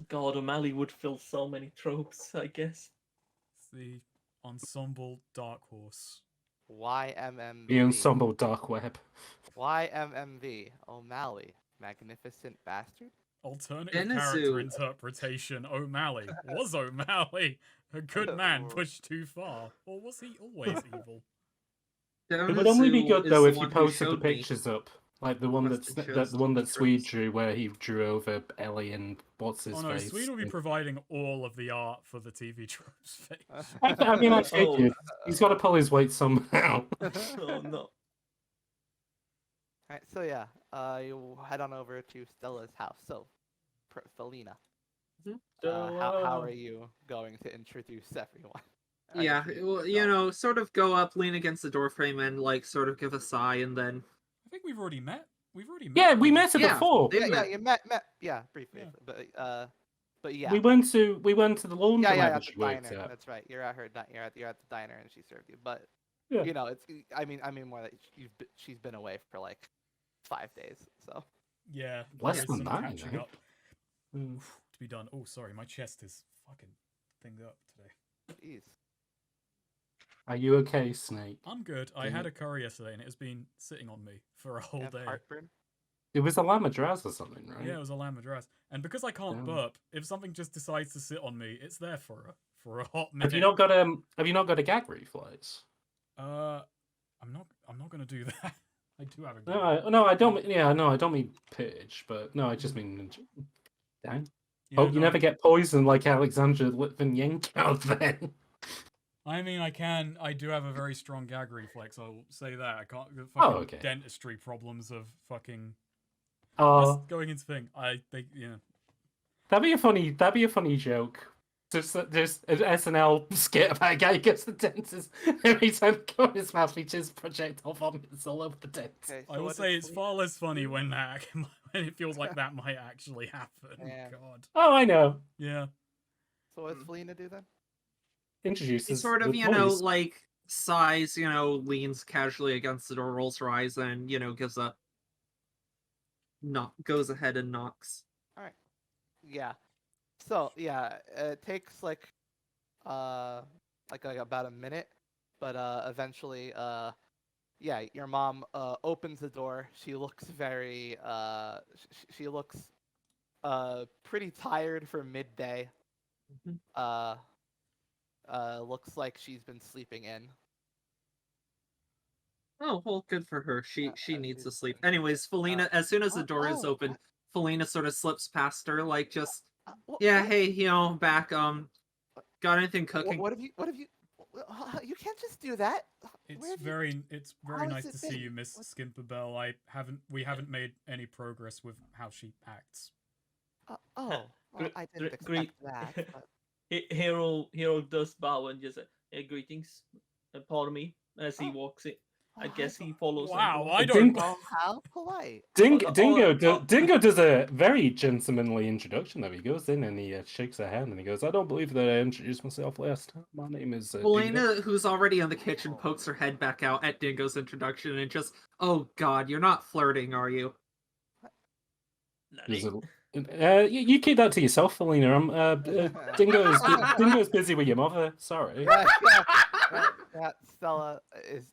God, O'Malley would fill so many tropes, I guess. It's the ensemble Dark Horse. YMMV. The ensemble dark web. YMMV. O'Malley. Magnificent bastard? Alternative Denizu. character interpretation. O'Malley. Was O'Malley a good man pushed too far? Or was he always evil? It would only be Denizu good is though the if you one who posted the showed me. pictures up. Like the one Must that's have the shown one that some Swede tropes. drew, where he drew over Ellie and what's his Oh no, face. Swede will be providing all of the art for the TV tropes face. I mean, I Oh. figured he's got to pull his weight somehow. Oh no. Alright, so yeah, you head on over to Stella's house. So, Felina, how are you going to introduce everyone? Yeah, well, you know, sort of go up, lean against the doorframe, and like sort of give a sigh, and then I think we've already met. We've already met. Yeah, we met her Yeah, before. they- Yeah, you met, yeah, briefly, Yeah. but yeah. We went to the laundromat Yeah, that at she the worked diner. at. That's right. You're at the diner, and she served you. But Yeah. you know, it's. I mean more that she's been away for like 5 days. So Yeah, Less there's than some that, you catching know. up to be done. Oh, sorry, my chest is fucking thinged up today. jeez. Are you okay, Snake? I'm good. I had a curry yesterday, and it has been sitting on me for a whole You have day. heartburn. It was a lamb madras or something, right? Yeah, it was a lamb madras. And because I can't Damn. burp, if something just decides to sit on me, it's there for a hot minute. Have you not got a gag reflex? I'm not gonna do that. I do have a I don't mean pitch, but no, I just mean. Dang. Yeah, Hope you no, never get poisoned like Alexandra Litvinenko then. I mean, I do have a very strong gag reflex. I'll say that. I can't. Fucking okay. Dentistry problems of fucking. Oh, That's going into thing. I think yeah. that'd be a funny joke. Just an SNL skit about a guy who gets the dentist every time he goes his mouth, he just projectile vomits all over the dentist. Okay, I will what say is it's far less funny when that when it feels like that might actually happen. Yeah. God. Oh, I know. Yeah. So what does Felina do then? Introduces. he sort of, the you know, boys. like sighs, you know, leans casually against the door, rolls her eyes, and you know, gives a goes ahead and knocks. Yeah. So yeah, it takes like about a minute, but eventually yeah, your mom opens the door. She looks very she looks pretty tired for midday. Mhm. Looks like she's been sleeping in. Oh, well, good for her. She needs to she's sleep. been- Anyways, Felina, as soon as the door is open, Felina sort of slips past her, like just, yeah, hey, you know, back, got anything cooking? What have you? You can't just do that. It's Where have you- very how nice has to it see been? you, Miss What- Skimperbell. We haven't made any progress with how she acts. Oh, well, I didn't expect Great. that. But... Hero does bow and just say, greetings, pardon me, as he Oh. walks in. I Oh, guess hi, he follows. Wow, everyone. I don't. Oh, how polite. Dingo does a very gentlemanly introduction. Though he goes in and he shakes her hand and he goes, "I don't believe that I introduced myself last time. My name is Dingo." Felina, who's already in the kitchen, pokes her head back out at Dingo's introduction and just, oh god, you're not flirting, are you? There's you keep that to yourself, Felina. Dingo's busy with your mother. Sorry. Yeah, Stella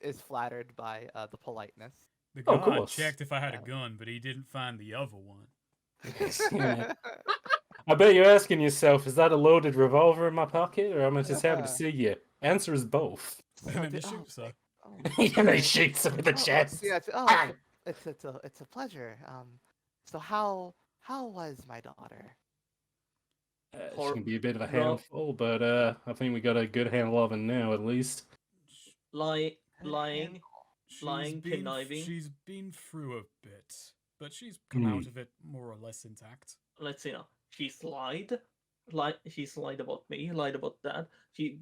is flattered by the politeness. The Oh, guard course. checked if I had a gun, but he didn't find the other one. Yeah. I bet you're asking yourself, is that a loaded revolver in my pocket, or am I just happy to see you? Answer is both. And then he shoots her. And he shoots her in the chest. Yeah, it's a pleasure. So how was my daughter? She can be a bit of a handful, but I think we got a good handle of it now, at least. lying, She's lying, been, conniving. She's been through a bit, but she's come out of it more or less intact. Let's see now. She's lied. She's lied about me. Lied about that. She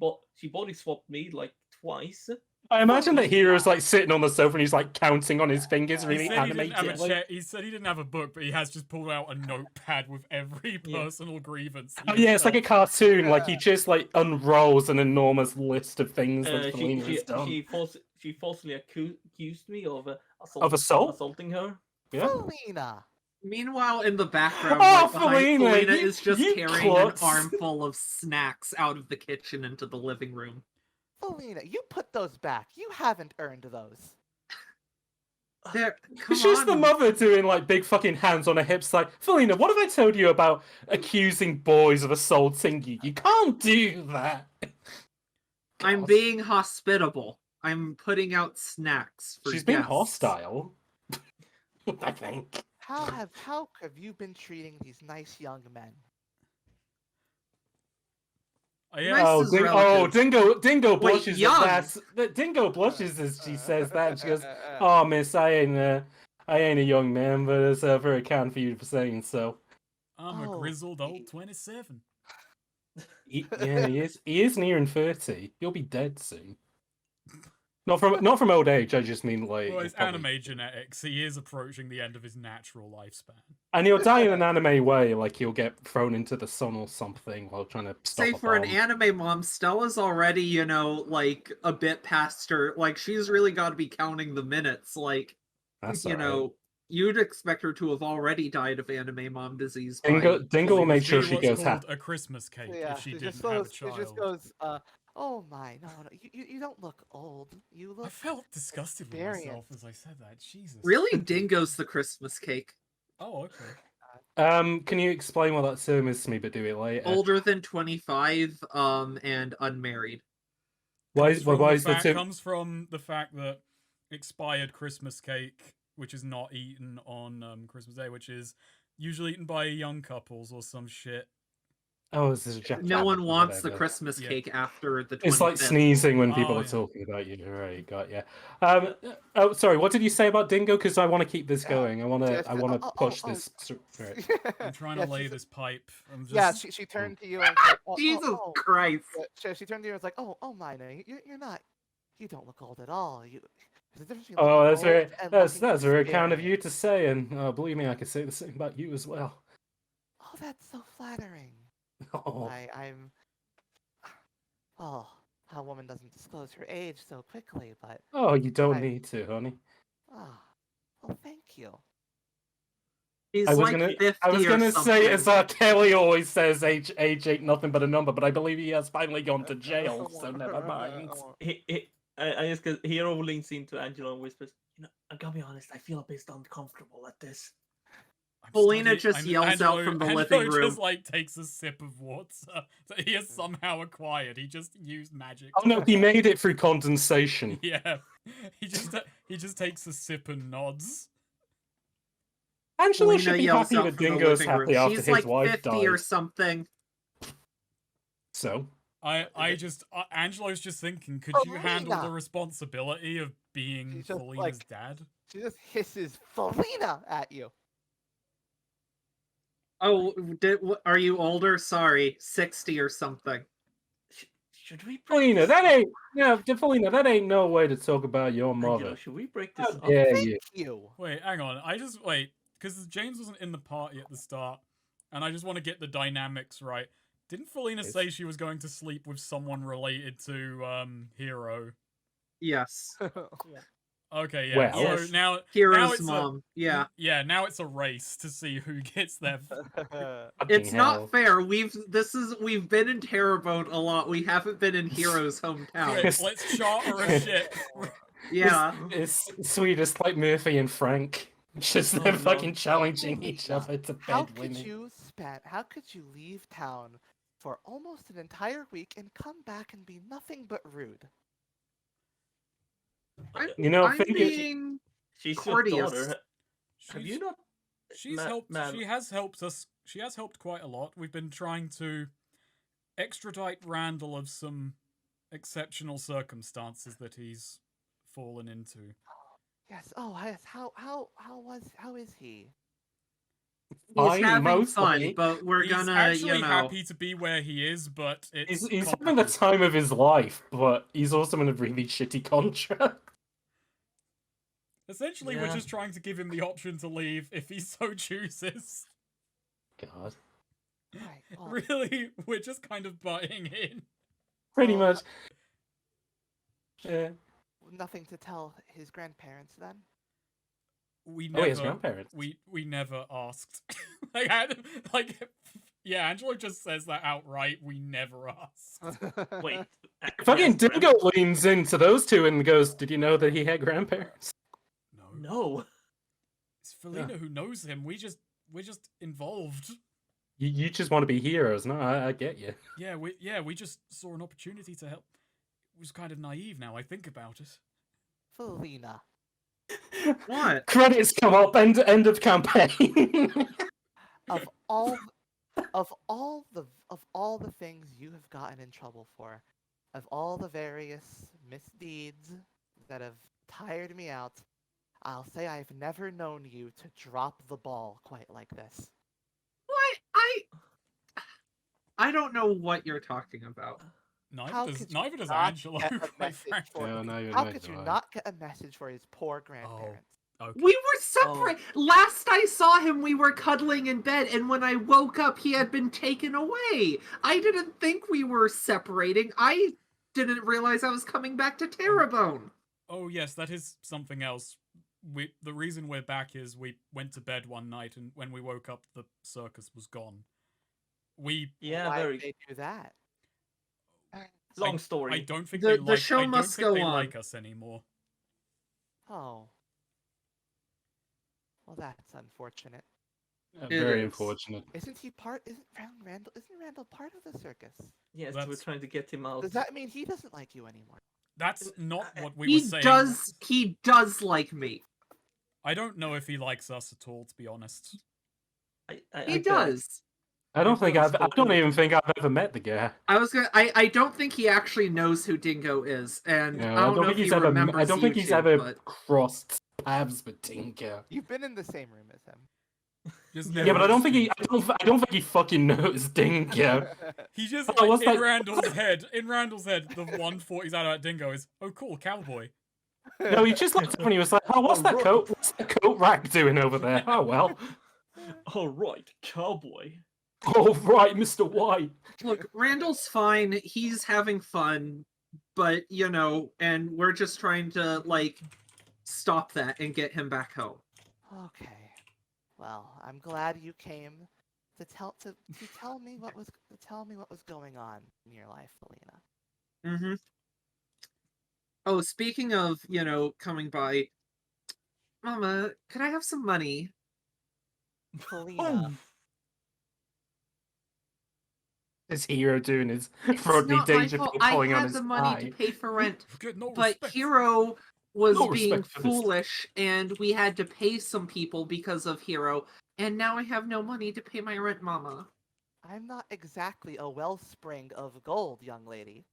body swapped me like twice. I imagine that Hero's like sitting on the sofa and he's like counting on his fingers really He said he didn't have a animatedly. he said he didn't have a book, but he has just pulled out a notepad with every Yeah. personal grievance. Oh yeah, it's like a cartoon. Like he just like unrolls an enormous list of things that Felina has done. She falsely accused me of Of assault? assaulting her. Yeah. Felina, Meanwhile, in the background, Oh, right behind Felina, Felina you- is just you carrying klutz. an armful of snacks out of the kitchen into the living room. Felina, you put those back. You haven't earned those. There, come She's the on. mother doing like big fucking hands on her hips, like, Felina, what have I told you about accusing boys of assaulting you? You can't do that. I'm God. being hospitable. I'm putting out snacks for She's been guests. hostile. I think. How have you been treating these nice young men? Yeah, Nice Oh, is relative. Dingo Wait, blushes young. at that. Dingo blushes as she says that. And she goes, "Oh, miss, I ain't a young man, but it's very kind for you for saying so." I'm a Oh, grizzled old 27. Yeah, he is nearing 30. He'll be dead soon. Not from old age. I just mean like. Well, his he'll probably- anime genetics, he is approaching the end of his natural lifespan. And he'll die in an anime way, like he'll get thrown into the sun or something while trying to stop Say a for an bomb. anime mom, Stella's already, like a bit past her. Like she's really got to be counting the minutes. Like, That's you all right. know, you'd expect her to have already died of anime mom disease. Dingo will She make would sure be she what's goes called half. a Christmas cake yeah, if she it didn't just have a goes. child. It just goes. Oh my, no, you don't look old. You look. I felt disgusted with myself experienced. as I said that. Jesus. Really, Dingo's the Christmas cake. Oh, okay. Can you explain what that term is to me, but do it later? Older than 25, and unmarried. Why Comes from is the term? comes from the fact that expired Christmas cake, which is not eaten on Christmas Day, which is usually eaten by young couples or some shit. Oh, this is a Japanese. No one wants the whatever. Christmas Yeah. cake after the 25th. It's like sneezing when people Oh, are yeah. talking about you. Right, got yeah. Oh, sorry. What did you say about Dingo? Because I want to keep this going. I want to push this. Right. I'm trying Yeah, to lay she's- this pipe. I'm just... Yeah, she turned to you and was like, Jesus Christ. She turned to you and was like, oh, Mina, you're not. You don't look old at all. You. There's a difference between Oh, looking that's old very and that's looking very kind of experienced. you to say, and believe me, I could say the same about you as well. Oh, that's so flattering. Oh, I'm. Oh, a woman doesn't disclose her age so quickly, but oh, you don't I- need to, honey. well, thank you. He's I was like gonna 50 I was or gonna say, something. as Kelly always says, age ain't nothing but a number, but I believe he has finally gone to jail, so never mind. I just because Hero leans into Angela and whispers, I gotta be honest, I feel a bit uncomfortable at this. Felina just yells out from the living room. just like takes a sip of water that he has somehow acquired. He just used magic. Oh no, he made it through condensation. Yeah, he just takes a sip and nods. Angela Felina should be yells happy out that from the Dingo's living happy room. after She's his like wife 50 died. or something. So Angela's just thinking, could you handle Felina! the responsibility of being She's just Felina's like- dad? She just hisses Felina at you. Oh, are you older? Sorry, 60 or something. Should we break Felina, this that up? ain't Felina, that ain't no way to talk about your Angela, mother. should we break this How up? dare Thank you? you. Wait, hang on. Because James wasn't in the party at the start, and I just want to get the dynamics right. Didn't Felina say she was going to sleep with someone related to Hero? Yes. Okay, yeah. Well- So Yes. now Hero's it's mom. Yeah. now it's a race to see who gets there. It's Fucking not hell. fair. We've been in Terrorboat a lot. We haven't been in Hero's hometown. Quick, let's charter a ship. Yeah. It's sweet. It's like Murphy and Frank. Just Oh, them no. fucking challenging each other to How bed could women. how could you leave town for almost an entire week and come back and be nothing but rude? You know, I'm think it- being She's courteous. your daughter. Have She's- you not? She's Ma- helped. ma'am. She has helped us. She has helped quite a lot. We've been trying to extradite Randall of some exceptional circumstances that he's fallen into. Yes. Oh, yes. How is he? He's Fine, having fun, mostly. but we're He's gonna, actually happy to be where he is, but it's He's having the complicated. time of his life, but he's also in a really shitty contract. Essentially, we're Yeah. just trying to give him the option to leave if he so chooses. God, Right. Well, Really, we're just kind of butting in. pretty Well, much. Yeah. nothing to tell his grandparents then. we Oh, he has never, grandparents. we never asked. Yeah, Angelo just says that outright. We never asked. Wait. Fucking yes, Dingo leans into those two and goes, "Did you know that he had grandparents?" No, No. it's Felina who knows him. We're just involved. You just want to be heroes, no? I get you. Yeah, we just saw an opportunity to help. It was kind of naive now I think about it. Felina. What? Credits come up. End of campaign. Of all the things you have gotten in trouble for, of all the various misdeeds that have tired me out, I'll say I've never known you to drop the ball quite like this. What? I don't know what you're talking about. How could you Neither does not Angelo, get a quite message frankly. for- No, neither- How neither could do you I. not get a message for his poor grandparents? Okay. We were separate. Last I saw him, we were cuddling in bed, and when I woke up, he had been taken away. I didn't think we were separating. I didn't realize I was coming back to Terrebone. Oh yes, that is something else. The reason we're back is we went to bed one night, and when we woke up, the circus was gone. Yeah, Why very did they do that? long story. I don't think The they show I don't must think go they on. like us anymore. Oh. Well, that's unfortunate. Very is. unfortunate. Isn't Randall part of the circus? Yes, That's- we're trying to get him out. Does that mean he doesn't like you anymore? That's not what we He were saying. He does like me. I don't know if he likes us at all, to be honest. He does. I don't I've spoken even with- think I've ever met the guy. I don't think he actually knows who Dingo is, and No, I don't know if he remembers I don't think he's YouTube, ever but- crossed paths with Tinker. You've been in the same room as him. Just Yeah, never but I don't think exchanged it. I don't think he fucking knows Dinker. He just Oh, like, what's in that? Randall's head, the one thought he's out about Dingo is, oh cool, cowboy. No, he just looked up and he was like, "Oh, what's Oh, that right. coat? What's that coat rack doing over there? Oh well. All right, cowboy. Oh right, Mr. White." Look, Randall's fine. He's having fun, but and we're just trying to stop that and get him back home. Okay. Well, I'm glad you came to tell me what was going on in your life, Felina. Mm-hmm. Oh, speaking of, coming by, Mama, could I have some money? Felina. Oh, His hero doing his It's Rodney not my Dangerfield fault. I pulling on had his the money eye. to pay for rent, Get no but respect. Hero was No being respect for this. foolish, and we had to pay some people because of Hero, and now I have no money to pay my rent, Mama. I'm not exactly a wellspring of gold, young lady.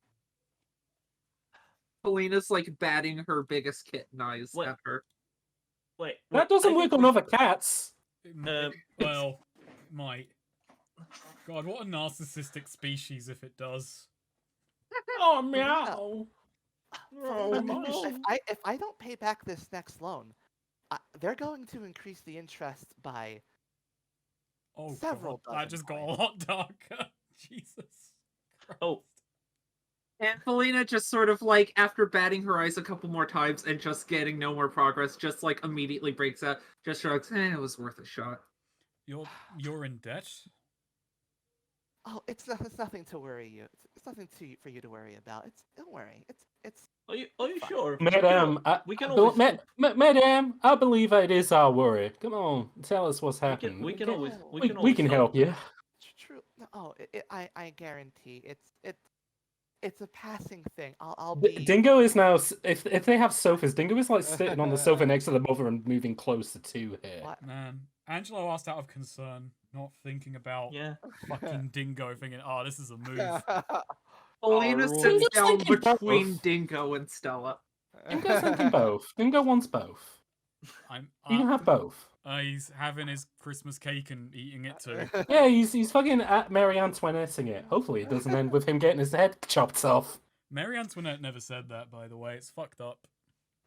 Felina's batting her biggest kitten eyes What? at her. wait. That doesn't I work think on we- other cats. Well, might. God, what a narcissistic species if it does. Oh meow. Oh, Felina, if I don't pay back this next loan, they're going to increase the interest by Oh Several God, that dozen just got a points. lot darker. Jesus. Oh, And Felina just sort of after batting her eyes a couple more times and just getting no more progress, just immediately breaks out, just shrugs, it was worth a shot. You're in debt? Oh, it's nothing to worry you. It's nothing for you to worry about. Don't worry. It's are you Fine. sure? Madam, we can always Madam, I believe it is our worry. Come on, tell us what's happening. we can always We can help you. true. No, I guarantee it's a passing thing. I'll D- be. Dingo is now, if they have sofas, Dingo is sitting on the sofa next to the mother and moving closer to her. What? Man, Angelo asked out of concern, not thinking about Yeah. fucking Dingo, thinking, oh, this is a move. Felina Roy. sits Just down thinking between both. Dingo and Stella. Dingo's thinking both. Dingo wants both. I'm, You can have both. he's having his Christmas cake and eating it too. Yeah, he's fucking at Mary Antoinetteing it. Hopefully it doesn't end with him getting his head chopped off. Mary Antoinette never said that, by the way. It's fucked up.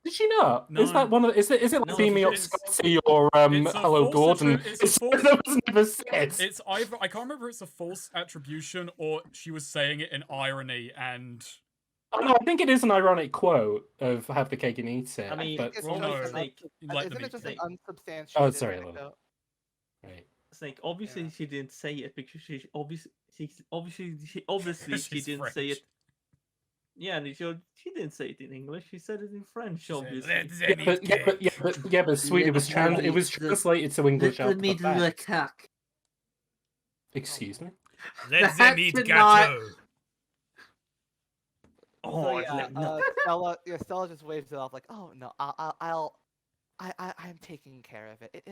Did she not? Is No. that one of? Is it like No, Beam Me Up it's- Scotty or it's a Hello false Gordon? it's a false- that was never said. It's either, I can't remember if it's a false attribution or she was saying it in irony and Oh, no, I think it is an ironic quote of "have the cake and eat it." I mean, think it's well, just no, an Snake. Like the isn't it meat just Snake. an unsubstantiated sorry, anecdote? Right. Snake. Obviously, Yeah. she didn't say it because obviously she She's didn't say French. it. Yeah, and she didn't say it in English. She said it in French. She said, Obviously. "Let them Yeah, eat but cake." sweet. It was translated to English after the fact. cock. Excuse me. Let them That eat did not- gâteau. Oh, So I yeah, let no. Stella just waves it off like, "Oh no, I'm taking care of it.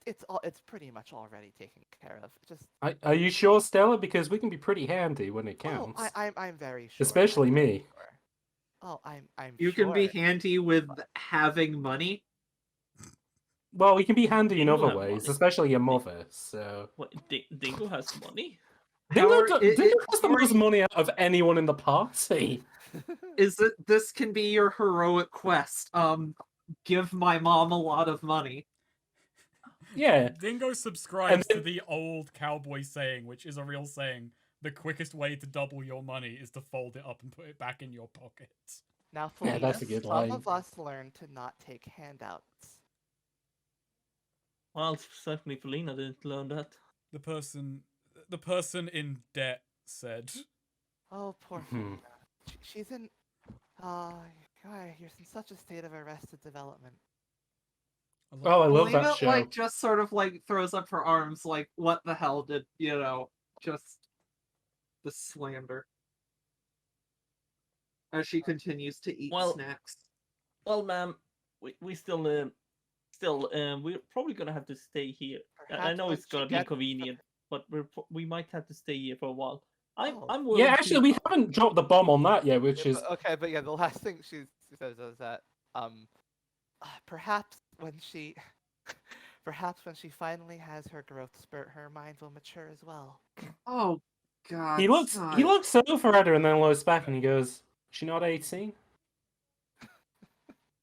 It's pretty much already taken care of. Just Are you sure, Stella? Because we can be pretty handy when it counts. I'm very sure. Especially I'm me. very sure. Oh, I'm You can be sure. handy with having money. Well, we can be handy in You other have ways, money. especially your mother. So What? Dingo has money. Dingo How- Dingo has the how are most you- money out of anyone in the party. Is that this can be your heroic quest? Give my mom a lot of money. Yeah. Dingo subscribes then- to the old cowboy saying, which is a real saying. The quickest way to double your money is to fold it up and put it back in your pocket. Now, Yeah, Felina, that's a good some line. of us learn to not take handouts. Well, certainly Felina didn't learn that. The person in debt said, Oh, poor Hmm. Felina. She's in. God, you're in such a state of arrested development. Oh, I love Felina, that show. like, just sort of like throws up her arms, like, what the hell did just the slander. As she continues to eat Well, snacks. Well, ma'am, we still we're probably gonna have to stay here. I Perhaps know when it's gonna she be gets- inconvenient, but we might have to stay here for a while. Oh. I'm willing Yeah, actually, we haven't dropped the bomb on that yet, which Yeah, is but- okay, but yeah, the last thing she says is that perhaps when she finally has her growth spurt, her mind will mature as well. Oh god. he looks son. over at her and then looks back and he goes, "Is she not 18?"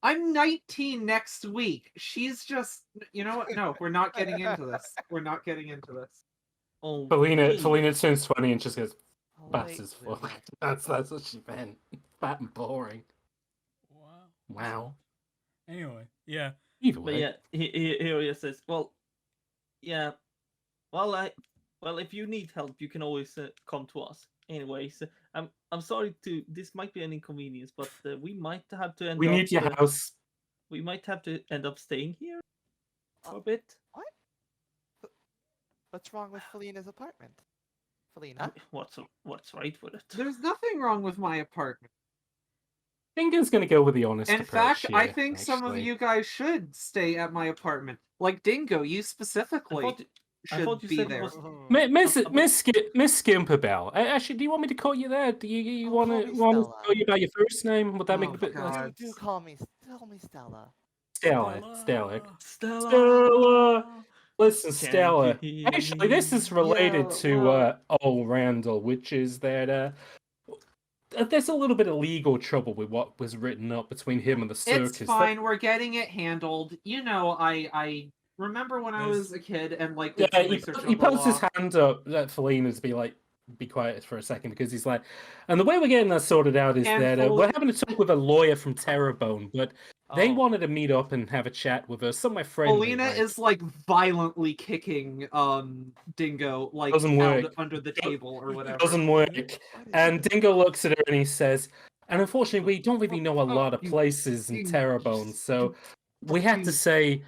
I'm 19 next week. She's just you know what? No, we're not getting into this. We're not getting into this. Oh, Felina please. turns 20 and just goes, Oh, "Fat wait, as Luna. fuck." That's what she meant. Fat and boring. wow. Wow. Anyway, yeah. Either But way. yeah, here he says, well, yeah, well, if you need help, you can always come to us. Anyways, I'm sorry to this might be an inconvenience, but we might have to end We up. need your house. We might have to end up staying here for a bit. What's wrong with Felina's apartment? Felina? What's right with it? There's nothing wrong with my apartment. Dingo's gonna go with the honest In approach fact, I here, think some of actually. you guys should stay at my apartment. Like Dingo, you I specifically thought you should be said it there. was- Miss Skimperbell. Actually, do you want me to call you there? Do you Oh, want call to me call Stella. you by your first name? Would that Oh, make a bit less? God. Do call me Stella. Stella. Stella. Stella. Listen, Can Stella. you hear Actually, this is me? related Yeah, to well- old Randall, which is that there's a little bit of legal trouble with what was written up between him and the circus. It's fine. We're getting it handled. You know, I remember when I There's- was a kid and like did Yeah, some research he on the puts his law. hand up at Felina to be like, be quiet for a second, because he's like, and the way we're getting that sorted out is And that we're having a talk with a lawyer from Terrebonne, but they Oh. wanted to meet up and have a chat with us, somewhere friendly. Felina like, is like violently kicking Dingo like Doesn't out work. under the table or whatever. doesn't work. What is And this? Dingo looks at her and he says, and unfortunately, we don't really know a lot of You- places in you- Terrebonne, so we had to you- say,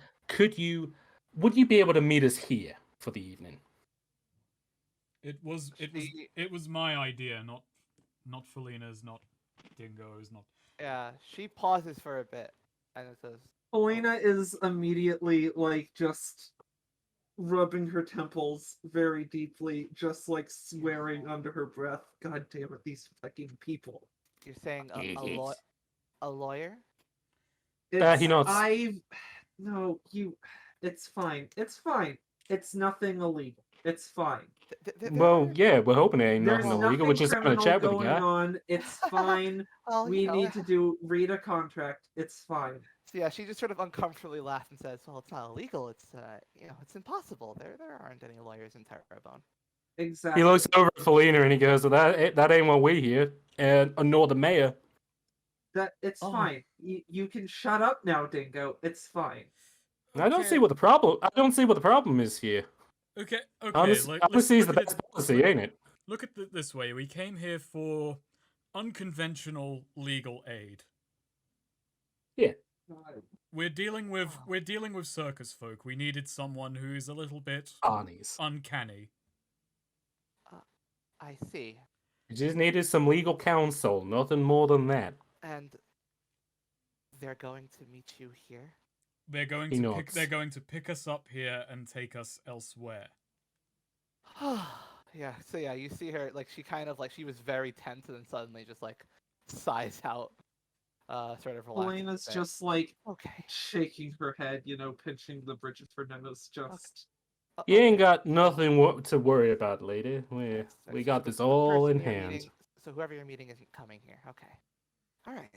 would you be able to meet us here for the evening? It was my idea, not Felina's, not Dingo's, not. Yeah, she pauses for a bit and it says, Felina is immediately like just rubbing her temples very deeply, just like swearing under her breath. God damn it, these fucking people. "You're saying Idiots. a lawyer?" He nods. No, you. It's fine. It's fine. It's nothing illegal. It's fine. Well, yeah, we're hoping it ain't There's nothing nothing illegal. We're just having a criminal chat with the going guy. on. It's fine. Well, We you know, need to read a contract. It's fine. So yeah, she just sort of uncomfortably laughs and says, "Well, it's not illegal. It's it's impossible. There aren't any lawyers in Terrebonne." Exactly. He looks over at Felina and he goes, well, that ain't what we hear. nor the mayor. That it's Oh. fine. You can shut up now, Dingo. It's fine. I don't see what the problem. I don't see what the problem is here. Okay. Honesty Look is the at it- best policy, ain't it? Look at it this way: we came here for unconventional legal aid. Yeah. We're dealing with circus folk. We needed someone who's a little bit Arnie's. uncanny. I see. You just needed some legal counsel, nothing more than that. And they're going to meet you here? They're going He to nods. they're going to pick us up here and take us elsewhere. Yeah, so yeah, you see her, like, she kind of, like, she was very tense and then suddenly just, like, sighs out, sort of relaxed. Elena's just like Okay. shaking her head, pinching the bridge of her nose. Just You ain't okay. got nothing to worry about, lady. We So got the this all person in you're hand. meeting- so whoever you're meeting isn't coming here. Okay. All right.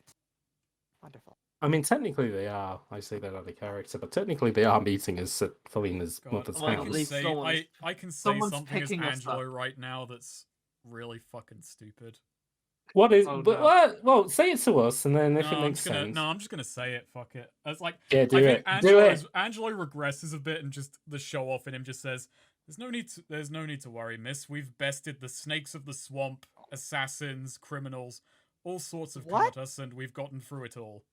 Wonderful. I mean, technically they are. I say that out of character, but technically they are meeting us at Felina's God, mother's well, I at can house. least say someone's- I can say someone's something as picking us Angelo up. right now that's really fucking stupid. What is? Oh, but no. well, say it to us, and then if it I'm makes just gonna sense. no, I'm just gonna say it. Fuck it. It's like Yeah, do I think it. Do it. Angelo regresses a bit and just the show off in him just says, there's no need to worry, miss. We've bested the snakes of the swamp, assassins, criminals, all sorts have come What? at us, and we've gotten through it all.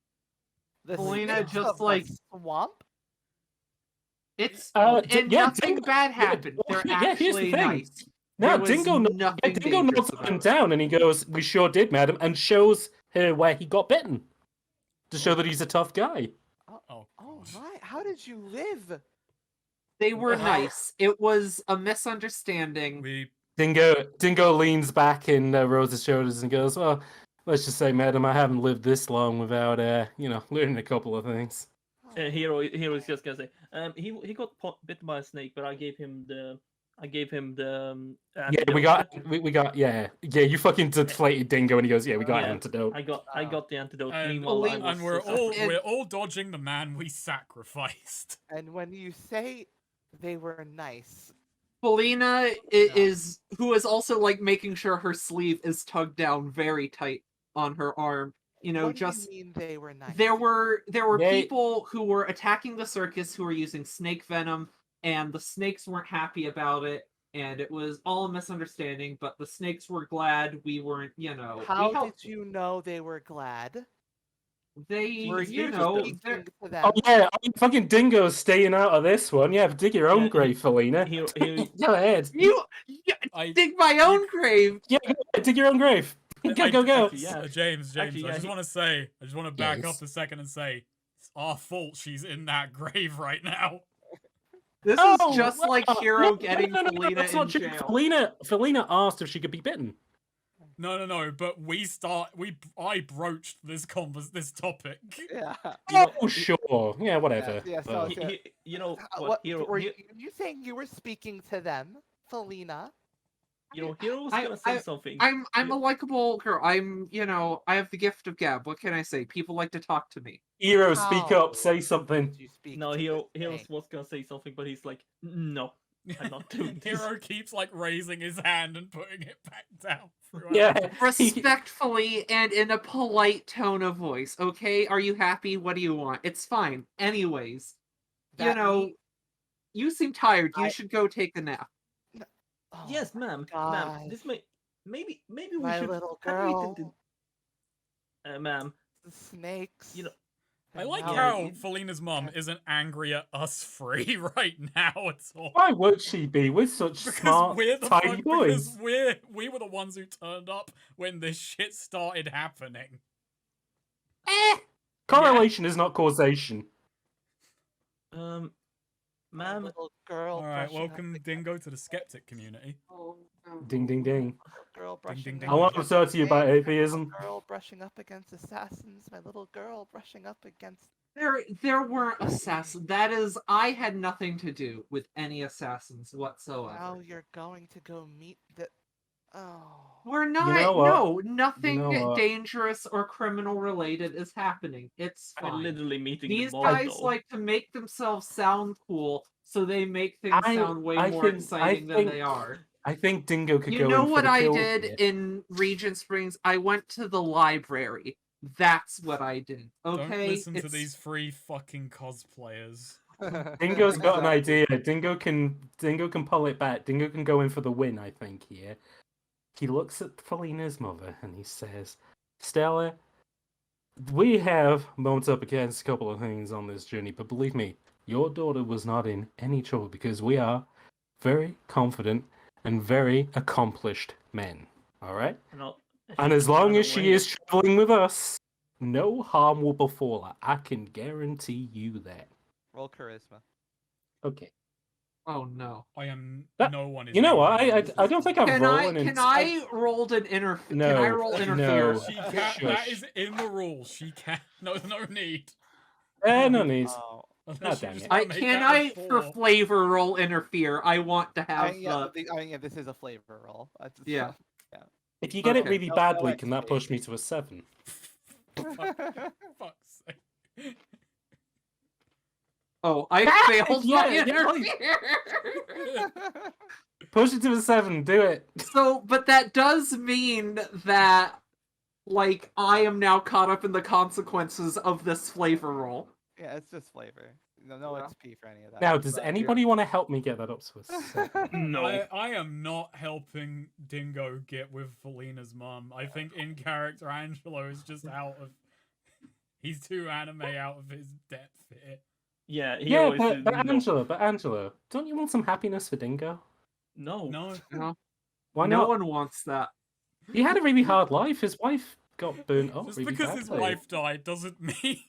The Selena snakes just, of the like- swamp. it's Yeah, nothing Dingo- bad yeah, happened. They're yeah, here's the actually thing. nice. No, There was Dingo nothing dangerous nods about him it. down, and he goes, "We sure did, madam," and shows her where he got bitten to show that he's a tough guy. Oh, Oh God. my! How did you live? They were How- nice. It was a misunderstanding. We Dingo leans back in Rose's shoulders and goes, "Well, let's just say, madam, I haven't lived this long without, learning a couple of things." Hero's just gonna say, he got bitten by a snake, but I gave him the Yeah, antidote. we got, yeah. You fucking deflated Dingo, and he goes, "Yeah, we got Yeah. an antidote." I got the antidote. and, Meanwhile, I Pauline- was and we're still all suffering. we're all dodging the man we sacrificed. And when you say they were nice, Felina is who is also like making sure her sleeve is tugged down very tight on her arm. what Just do you mean they were nice? there were They- people who were attacking the circus who were using snake venom, and the snakes weren't happy about it, and it was all a misunderstanding. But the snakes were glad we weren't. How we helped did you know they were glad? They, Were you you know, speaking they're- to them? Oh yeah, fucking Dingo's staying out of this one. Yeah, dig your own Yeah, grave, Felina. Hero, Go ahead. you I dig my own grave. Yeah, dig your own grave. Go. actually, yeah. James, Actually, I yeah, just he- want to say, I just want to back Yes. up a second and say, it's our fault she's in that grave right now. This Oh, is just like Hero getting Felina that's in not true. jail. Felina asked if she could be bitten. No, but I broached this topic. Yeah. Oh, sure. Yeah, whatever. Yeah, so Well, it's- you know What what? Hero, were you saying? You were speaking to them, Felina? Hero was I- gonna say something. I'm Yeah. a likable girl. I have the gift of gab. What can I say? People like to talk to me. Hero, speak How up. Say something. did you speak No, to Hero this snake? was gonna say something, but he's like, no, I'm not doing this. Hero keeps like raising his hand and putting it back down. throughout. Yeah. Respectfully and in a polite tone of voice. Okay, are you happy? What do you want? It's fine. Anyways, That me- you seem tired. You I- should go take a nap. Oh Yes, my ma'am. God. Ma'am, this maybe we My should. little how do we girl. think ma'am. The snakes. You know- I and like now how you- Felina's mum isn't angry at us three right now at all. Why would she be? We're such Because smart, we're the tidy boys. because we were the ones who turned up when this shit started happening. Correlation is not causation. my Ma'am. little girl. All right, brushing up welcome against Dingo to the skeptic community. Ding, ding, ding. the girl brushing ding, up ding. I want to against talk to you about snakes, my atheism. little girl brushing up against assassins. My little girl brushing up against. There weren't assassins. That is, I had nothing to do with any assassins whatsoever. Now you're going to go meet the. Oh. We're not. know what? No, nothing You know what? dangerous or criminal related is happening. It's I'm fine. literally meeting These them all, guys though. like to make themselves sound cool, so they make things I- sound way I more think- I exciting than think- they are. I think Dingo could You go know in for what the I kill did here. in Regent Springs? I went to the library. That's what I did. Okay. Don't listen to these free fucking cosplayers. Dingo's got an Exactly. idea. Dingo can pull it back. Dingo can go in for the win, I think, here. He looks at Felina's mother and he says, Stella, we have bumped up against a couple of things on this journey, but believe me, your daughter was not in any trouble because we are very confident and very accomplished men. Alright? And as long as she is traveling with us, no harm will befall her. I can guarantee you that. Roll charisma. Okay. Oh no. I am. That- No one is. You know what? angry. I don't think I'm Can I rolling. can I rolled an interfere? No, Can I roll no. interference? She can. That Shush. is in the rules. She can. No need. No need. Oh, Unless you damn just it. wanna make Can that a I, for four. flavor, roll interfere? I want to have yeah, this is a flavor roll. Yeah. If you get it Okay. really No badly, can that XP. push me to a 7? Fuck's sake. Oh, I failed my Yeah, interfere. Push it to a 7, do it. So, but that does mean that, like, I am now caught up in the consequences of this flavor roll. Yeah, it's just flavor. No Yeah. XP for any of that. Now, does but- anybody want to help me get that up to a 7? No. I am not helping Dingo get with Felina's mum. I think in character Angelo is just out of. He's too anime out of his depth here. Yeah, he Yeah, always but says no. Angela, don't you want some happiness for Dingo? No. No, Why No not? one wants that. He had a really hard life. His wife got burnt up just really because his badly. wife died doesn't mean.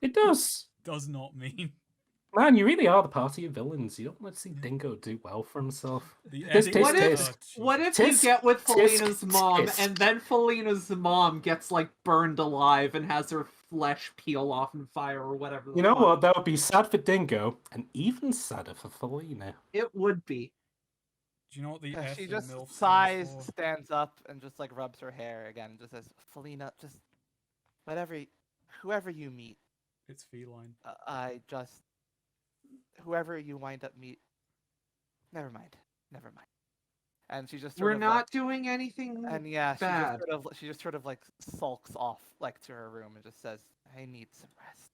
It does. Does not mean. Man, you really are the party of villains. You don't want to see Dingo do well for himself. The This ending- What if- Jesus. What if Tisk, you get with tisk, Felina's mom, tisk. and then Felina's mom gets, like, burned alive and has her flesh peel off in fire or whatever the You know fuck? what? That would be sad for Dingo, and even sadder for Felina. It would be. Do you know what the Yeah, F she in just MILF sighs, stands for? stands up, and just like rubs her hair again, and just says, "Felina, just whoever you meet, It's feline. whoever you wind up meet, never mind. And she just We're sort of, not doing anything. and yeah, bad. she just sort of like sulks off like to her room and just says, "I need some rest."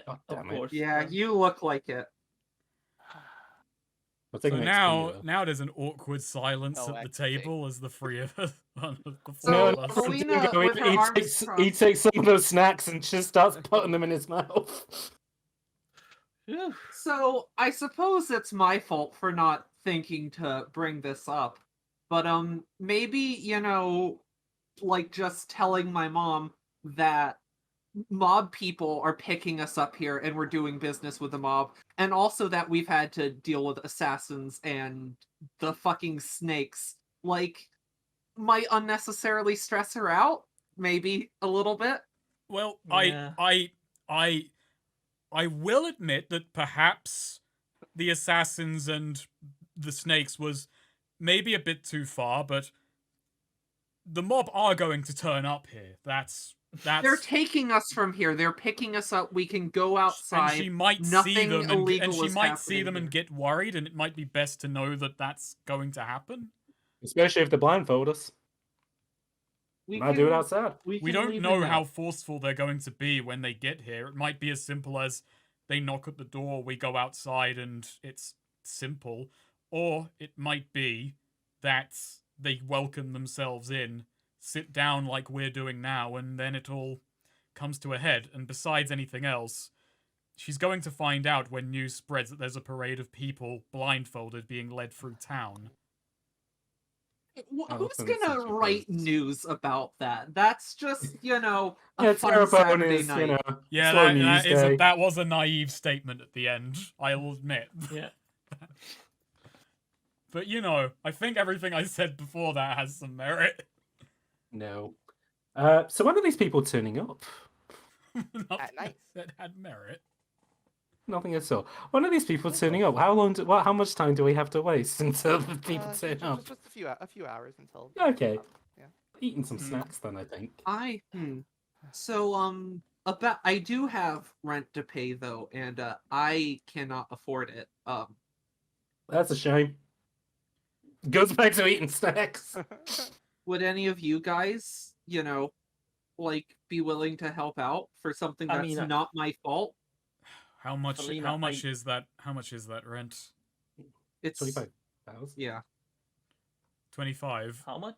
Oh, Of damn it. course. Yeah, you look like it. I'll So take an XP, now though. there's an awkward silence No at the XP. table as the three of us, the four So, of No, us. Felina, Dingo, with her he arms takes crossed- some of those snacks and just starts putting them in his mouth. Phew. So, I suppose it's my fault for not thinking to bring this up. But, maybe, like, just telling my mom that mob people are picking us up here and we're doing business with the mob, and also that we've had to deal with assassins and the fucking snakes, like, might unnecessarily stress her out, maybe a little bit. Well, Yeah. I will admit that perhaps the assassins and the snakes was maybe a bit too far, but the mob are going to turn up here. That's They're taking us from here. They're picking us up. We can go outside. and she might see Nothing them illegal and she is might see happening them and here. get worried, and it might be best to know that that's going to happen. Especially if they blindfold us. We Might do it can- outside. We can don't leave know it how now. forceful they're going to be when they get here. It might be as simple as they knock at the door, we go outside, and it's simple. Or it might be that they welcome themselves in, sit down like we're doing now, and then it all comes to a head. And besides anything else, she's going to find out when news spreads that there's a parade of people blindfolded being led through town. Who's Elephants gonna and write chickens. news about that? That's just, a Yeah, fun Terrebonne Saturday is, night. Yeah, slow that, news day. that was a naive statement at the end, I'll admit. Yeah. But I think everything I said before that has some merit. No. So when are these people turning up? Nothing night. that had merit. Nothing at all. When are these people turning up? How much time do we have to waste until the people turn up? Just a few hours until. Okay. Yeah. Eating some Hmm. snacks then, I think. So, I do have rent to pay though, and I cannot afford it. That's a shame. Goes back to eating snacks. Would any of you guys, like, be willing to help out for something I that's mean, not my fault? How much? Felina, How much is that? How much is that rent? It's 25,000. yeah, 25. how much?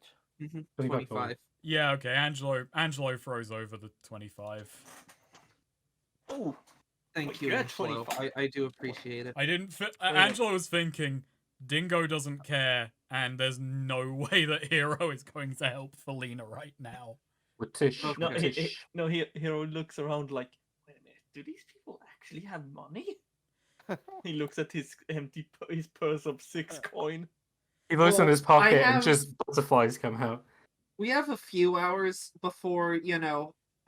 25. Yeah, okay. Angelo throws over the 25. Oh, Thank We you, got Angelo. 25. I do appreciate it. I didn't. yeah. Angelo was thinking, Dingo doesn't care, and there's no way that Hero is going to help Felina right now. With Tish. Okay. no, with Tish. Hero looks around like, wait a minute, do these people actually have money? He looks at his his purse of 6 coin. He looks in Well, his pocket and have- just butterflies come out. We have a few hours before,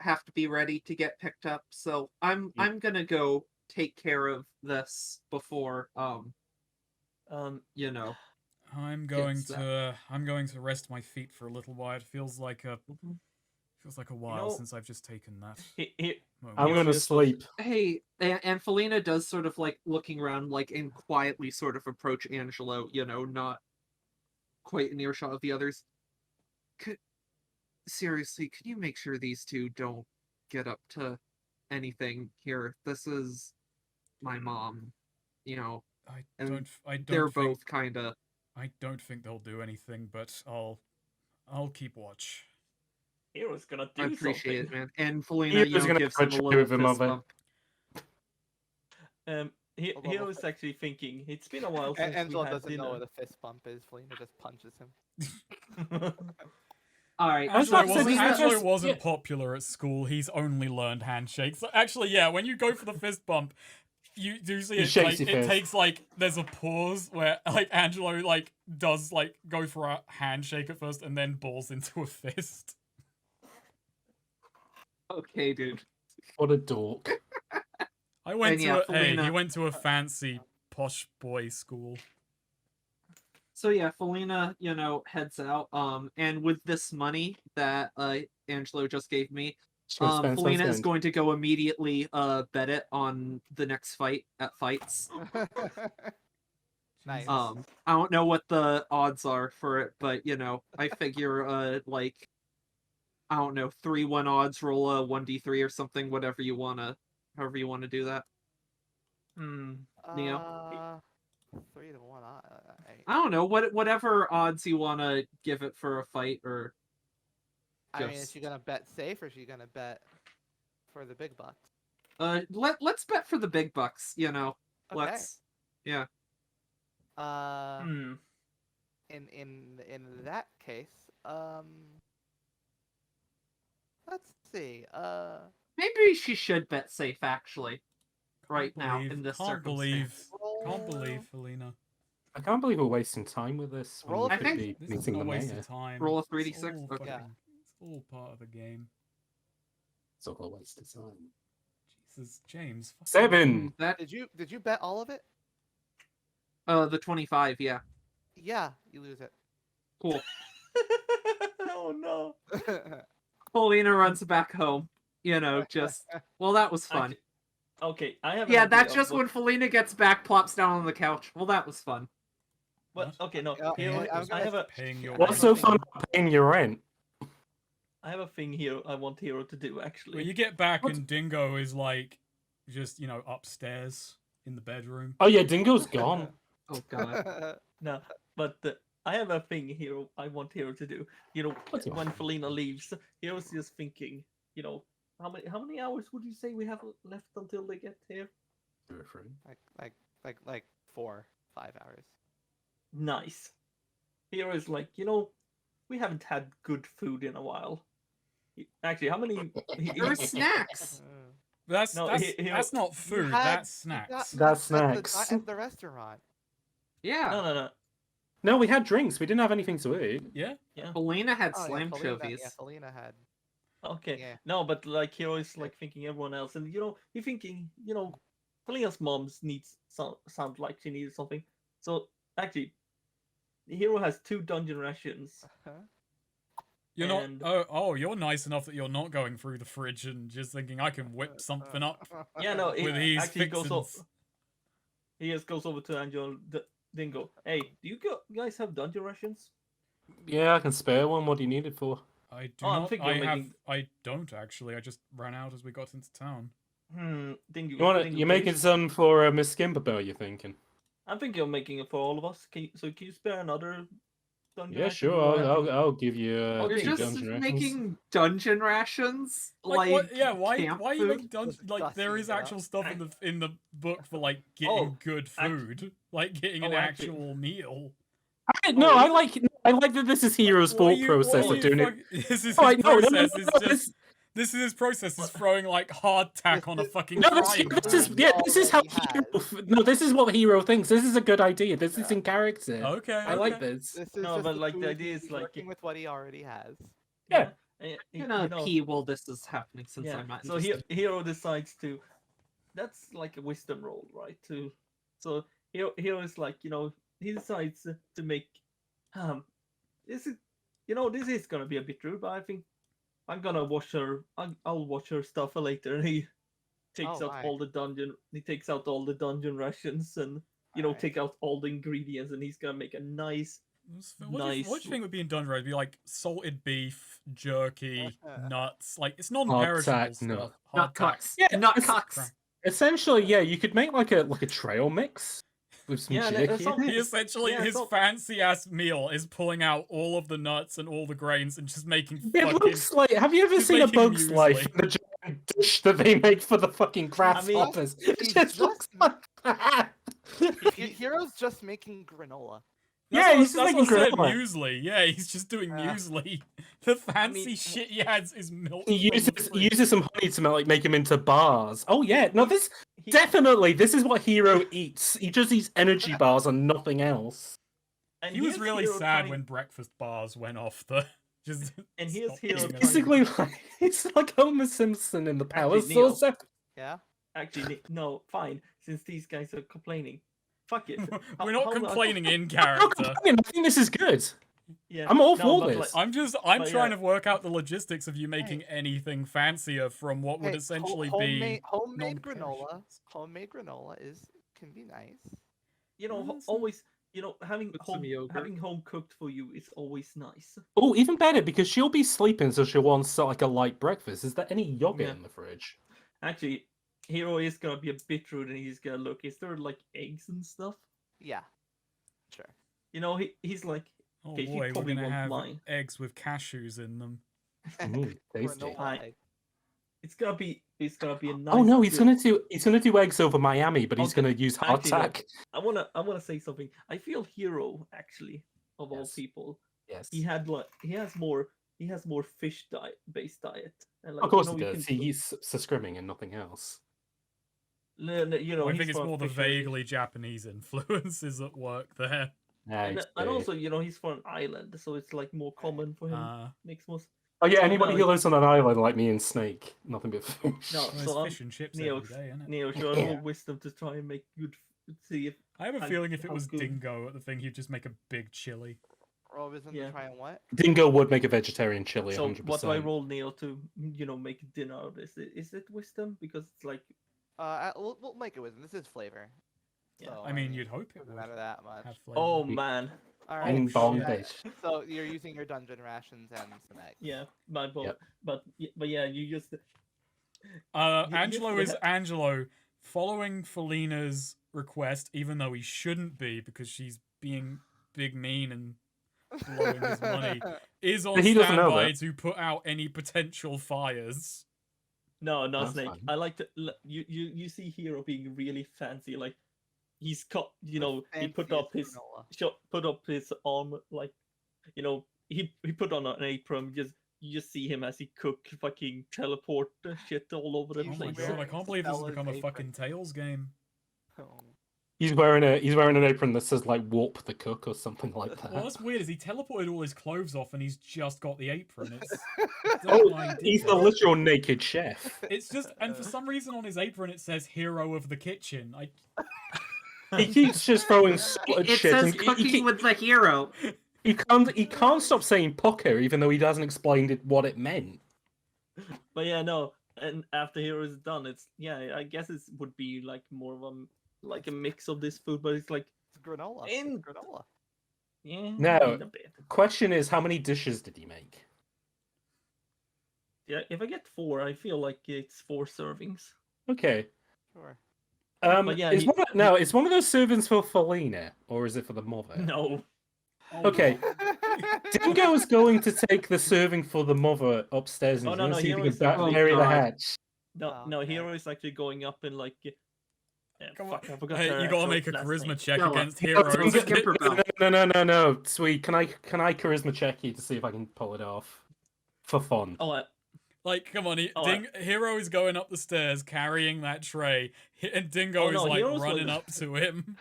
have to be ready to get picked up, so I'm gonna go take care of this before you know. I'm going Gets that. I'm going to rest my feet for a little while. It feels like a while know- since I've just taken that. moment. I'm Hero gonna just sleep. Hey, and Felina does sort of like looking around, like, and quietly sort of approach Angelo, not quite in earshot of the others. Seriously, can you make sure these two don't get up to anything here? This is my mom, I and don't they're think both kind of. I don't think they'll do anything, but I'll keep watch. Hero's gonna do I appreciate something. it, man. And Felina, He was gonna gives him a approach you little with him, fist mother. bump. Hero's actually thinking, it's been a while since we Angela had doesn't know dinner. what a fist bump is. Felina just punches him. All right, Angelo not wasn't, saying- Angelo yeah. wasn't popular at school. He's only learned handshakes. Actually, yeah, when you go for the fist bump, you do see He it. shakes Like, your it fist. takes like there's a pause where like Angelo like does like go for a handshake at first and then balls into a fist. okay, dude. What a dork. I went And to yeah, a hey, he Felina- went to a fancy posh boy school. So yeah, Felina, heads out. And with this money that Angelo just gave me, Just gonna spend, Felina spend, is spend. going to go immediately bet it on the next fight at fights. Nice. I don't know what the odds are for it, but I figure like, I don't know, 3-1 odds, roll a 1d3 or something, however you wanna do that. Neo? 3 to 1. I don't know, whatever odds you wanna give it for a fight, or I mean, is just- she gonna bet safe or is she gonna bet for the big bucks? let's bet for the big bucks, Okay. Let's yeah. In that case, let's see. Maybe she should bet safe actually. Right now in this Can't believe, circumstance. can't believe, Felina. I can't believe we're wasting time with this. When Roll we a- could I be This meeting isn't the a waste mayor. of time. Roll a It's 3d6? all Okay. fucking- It's all part of the game. It's all a waste of time. Jesus, James. fucking- 7. That Did you bet all of it? the 25, yeah. Yeah, you lose it. Cool. Oh no. Paulina runs back home. Just well, that was fun. Actually- Okay, I have. an Yeah, idea that's of just what- when Felina gets back, plops down on the couch. Well, that was fun. But okay, no. Yeah, Hero, I'm I gonna have a Paying your What's rent. so fun about paying your rent? I have a thing here. I want Hero to do actually. Well, you get back What? and Dingo is like, just upstairs in the bedroom. Oh yeah, Dingo's gone. Oh god. No, but I have a thing here. I want Hero to do. What's your When thing? Felina leaves, Hero's just thinking. How many hours would you say we have left until they get here? like 4, 5 hours. Nice. Hero is like, we haven't had good food in a while. Actually, how many? There are snacks. That's No, that's not food. had- That's snacks. That's At snacks. at the restaurant. Yeah. No. No, we had drinks. We didn't have anything to eat. Yeah. Felina had Oh, slam yeah, Felina, chovies. yeah, Felina had. Okay. Yeah. No, but like Hero is like thinking everyone else, and you're thinking, Felina's mom's needs sound like she needed something. So actually, Hero has 2 dungeon rations. You're And- not. Oh, you're nice enough that you're not going through the fridge and just thinking I can whip something up Yeah, no. with these actually goes fixins. He just goes over to Angelo. Dingo. Hey, do you guys have dungeon rations? Yeah, I can spare one. What do you need it for? I do Oh, I'm not. thinking I of have. making- I don't actually. I just ran out as we got into town. Dingo. You want Dingo, You're can making some for Miss Skimberbell, you're thinking? I'm thinking of making it for all of us. Can you spare another dungeon Yeah, ration? sure. Or I think- I'll give you I'll You're take two just dungeon rations. making dungeon rations, Like, what? Yeah. Why? camp Why are you food? making dungeon? Just Like there dusting is it up. actual stuff in the book for like Oh, getting good food, like getting an oh, actually- actual meal. No, Oh, I like that this is Hero's Why thought you- process why of you doing it. fuck- This is his Oh, no, process. Is no, just. This is his process. Is throwing like hardtack on a fucking No, frying this is pan. this is how Already Hero. has. No, this is what Hero thinks. This is a good idea. This is in character. Okay. I like okay. this. This is No, just but, the like, the food idea he's is, like, working with what he already has. Yeah. And, I'm gonna you know, pee while this is happening since yeah. I'm not So interested. Hero decides to. That's like a wisdom roll, right? So Hero is like, he decides to make. This is, this is gonna be a bit rude, but I think I'm gonna watch her. I'll watch her stuff later. And he takes Oh, out my. all the dungeon. He takes out all the dungeon rations and Alright. take out all the ingredients, and he's gonna make a nice. What do you Nice. think would be in dungeon? It'd be like salted beef, jerky, nuts. Like it's Hardtack, non-perishable stuff. no. Nut Hardtack. cucks. Yeah, Nut it's- cucks. Essentially, yeah, you could make like a trail mix with some Yeah, jerky. that's all- He essentially Yeah, his so- fancy ass meal is pulling out all of the nuts and all the grains and just making It fucking. looks like. Have you ever He's seen a making Bug's Life? muesli. The giant dish that they make for the fucking grasshoppers. It he's just looks just- like that. Hero's just making granola. Yeah, he's just that's making what I said, granola. muesli. Yeah, he's just doing muesli. The fancy shit he adds is milk. He from the uses fridge. some honey to make him into bars. Oh yeah, no, this He- definitely this is what Hero eats. He just eats energy bars and nothing else. and He was here's really Hero sad trying- when breakfast bars went off the. Just And here's stopped Hero being trying- a- Basically, like it's like Homer Simpson in the Power Actually, Neil. Source. Yeah. Actually, no, fine. Since these guys are complaining, fuck it. We're not How- complaining in I'm not character. complaining, I think this is good. Yeah, I'm all no, for but, this. like, I'm But trying yeah. to work out the logistics of you making anything fancier from what would Hey, essentially homemade, be homemade granola. non-perishables. Homemade granola can be nice. Listen. always, having With some yogurt. home cooked for you is always nice. Oh, even better because she'll be sleeping, so she'll want like a light breakfast. Is there any yogurt Yeah. in the fridge? Actually, Hero is gonna be a bit rude, and he's gonna look. Is there like eggs and stuff? Yeah. Sure. He's like, Oh Okay, he boy, we're probably gonna won't have mind. eggs with cashews in them. Tasty. Granola Hi. egg. it's gonna be a nice. Oh no, he's good- gonna do eggs over Miami, but he's Okay, gonna use actually, no. hardtack. I wanna say something. I feel Hero actually, of all Yes. people, Yes. he has more fish based diet. And, Of course you he know, we does. can- He eats scrimming and nothing else. I think I think it's more the vaguely Japanese influences at work there. And also, he's from an island, so it's like more common for him. Makes more. Oh yeah, so anybody no, who he- lives on an island like me and Snake, nothing but fish. No, Well, there's so fish and chips Neo, every day, isn't it? Neo, show Yeah. more wisdom to try and make good. See if I have a and feeling if it how was good- Dingo at the thing, he'd just make a big chili. Robinson Yeah. to try and what? Dingo would make a vegetarian chili. so. 100%. What do I roll, Neo, to make dinner out of this? Is it wisdom? Because it's like We'll make it wisdom. This is flavor. Yeah. So, I mean, you'd hope it doesn't would matter that much. have flavor. oh Be- man, All Oh, right. Bing bong shit. dish. So you're using your dungeon rations and some eggs. yeah, my bad. Yep. But yeah, you just Angelo you is have- Angelo following Felina's request, even though he shouldn't be because she's being big mean and blowing his money, is on He doesn't know standby that. to put out any potential fires. no, That's Snake. fine. I like to you see Hero being really fancy, like he's got he put up his put up his arm, like he put on an apron. You just see him as he cook, fucking teleport shit all over the Oh my place. god, I wearing can't believe this has Stella's become a apron. fucking Tails game. He's wearing an apron that says like "Warp the Cook" or something like that. Well, that's weird. Is he teleported all his clothes off and he's just got the apron? It's Oh, idea. he's the literal naked chef. It's just, and for some reason on his apron it says "Hero of the Kitchen." He keeps just throwing salted It shit. says and cooking with the hero. he can't stop saying poker, even though he hasn't explained what it meant. But yeah, no. And after Hero is done, I guess it would be like more of a mix of this food, but it's like granola. In- It's granola. Yeah. No. I mean, a bit. Question is, how many dishes did he make? Yeah. If I get 4, I feel like it's 4 servings. Okay. Sure. But yeah, is one of those servings for Felina, or is it for the mother? No. Oh, Okay. Dingo's going to take the serving for the mother upstairs and Oh, he's no, going no, to see if he Hero's can actually- bury the God. hatch. No, Oh, no, okay. Hero is actually going up and like. Come Fuck, on. I forgot Hey, her you gotta actual make a last charisma name. check Stella. against Stella, heroes. don't skip her bell. No, sweet. Can I charisma check you to see if I can pull it off for fun? Oh, Like, come on, Oh, Hero is going up the stairs carrying that tray, and Dingo Oh, is no, like Hero's running like- up to him.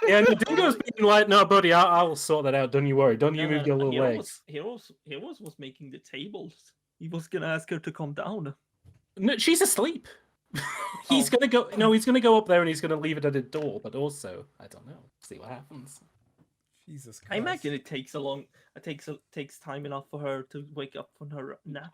Yeah, no, Dingo's being like, no, buddy, I'll sort that out. Don't you worry. Don't you move your little legs. Heroes was making the tables. He was gonna ask her to calm down. No, she's asleep. He's gonna go. No, he's gonna go up there and he's gonna leave it at the door. But also, I don't know. See what happens. Jesus Christ. I imagine it takes time enough for her to wake up from her nap.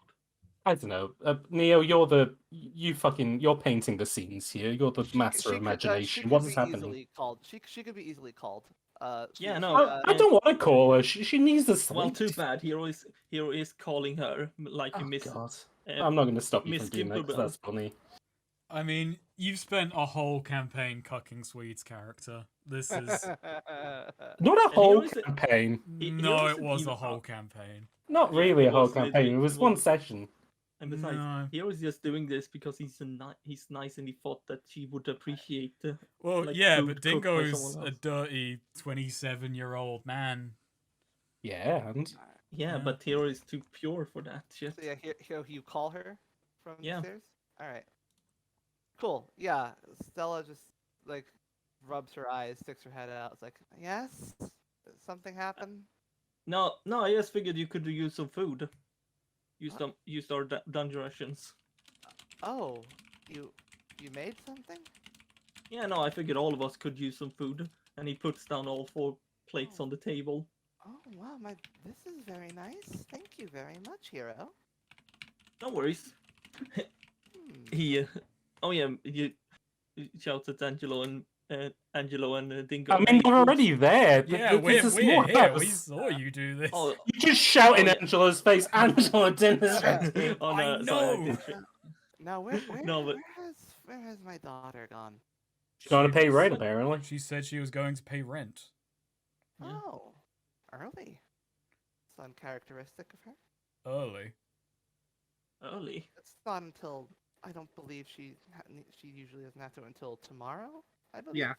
I don't know. Neo, you're painting the scenes here. You're the master of imagination. What is happening? Easily called. She could be easily called. Yeah, she- no, I don't want to call her. She needs to sleep. Well, too bad. Hero is calling her like Oh, Miss. God. I'm not going to stop you Miss from doing that 'cause Kimberbell. that's funny. I mean, you've spent a whole campaign cucking Swede's character. This is... Not a And whole Hero's a- campaign. No, Hero's it an was evil- a whole campaign. Not Yeah, really it a whole was campaign. legit- It was it one was- session. And besides, No. Hero's just doing this because he's nice and he thought that she would appreciate. Well, like, yeah, food but cooked by Dingo's someone a else. dirty 27-year-old man. Yeah, and Yeah, Yeah. but Hero is too pure for that shit. So yeah, here you call her from Yeah. the stairs. All right. Cool. Yeah. Stella just like rubs her eyes, sticks her head out. It's like, yes, something happened. No, I just figured you could use some food. Use our dungeon rations. Oh, you made something? Yeah, no, I figured all of us could use some food. And he puts down all 4 plates Oh. on the table. Oh wow, this is very nice. Thank you very much, hero. No worries. Hmm. He, oh yeah, he shouts at Angelo and Dingo. I mean, "Hey, they're foods." already there. Yeah, This is a we're small here. We house. saw you do this. Oh, You just shout in Oh, yeah. Angela's face. Angela didn't. oh no, I sorry, know. did sh- Now where No, but- where has my daughter gone? Trying to pay She was- rent, apparently. She said she was going to pay rent. Yeah. Oh, early. It's uncharacteristic of her. Early. early. It's not until I don't believe she usually doesn't have to until tomorrow. I believe. Yeah,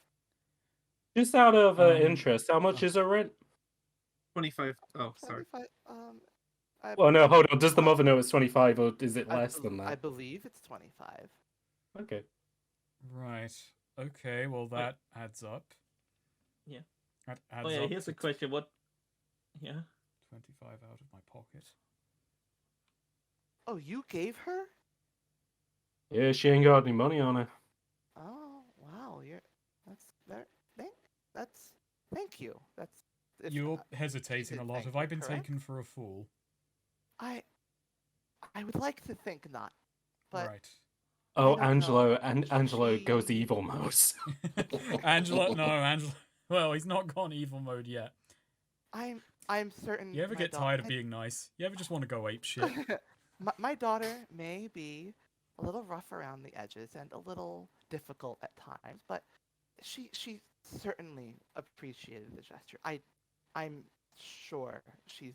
Just out of Um, interest, how much is her rent? 25. Oh, sorry. 25, I Well, no, believe- hold on. Does the mother know it's 25 or is it I less bel- than I that? believe it's 25. Okay. Right. Okay, well that adds up. Yeah. That adds Oh yeah, up here's to a question. What? Yeah. 25 out of my pocket. Oh, you gave her? Yeah, she ain't got any money on her. Oh, wow. That's very thank you. That's if, You're uh, hesitating a said lot. thank Have I you, been correct? taken for a fool? I would like to think not. But Right. Oh, don't know. Angelo goes She- evil mode. Angela. Well, he's not gone evil mode yet. I'm certain You ever my get daugh- tired of my- being nice? You ever just want to go ape shit? my daughter may be a little rough around the edges and a little difficult at times, but she certainly appreciated the gesture. I'm sure she's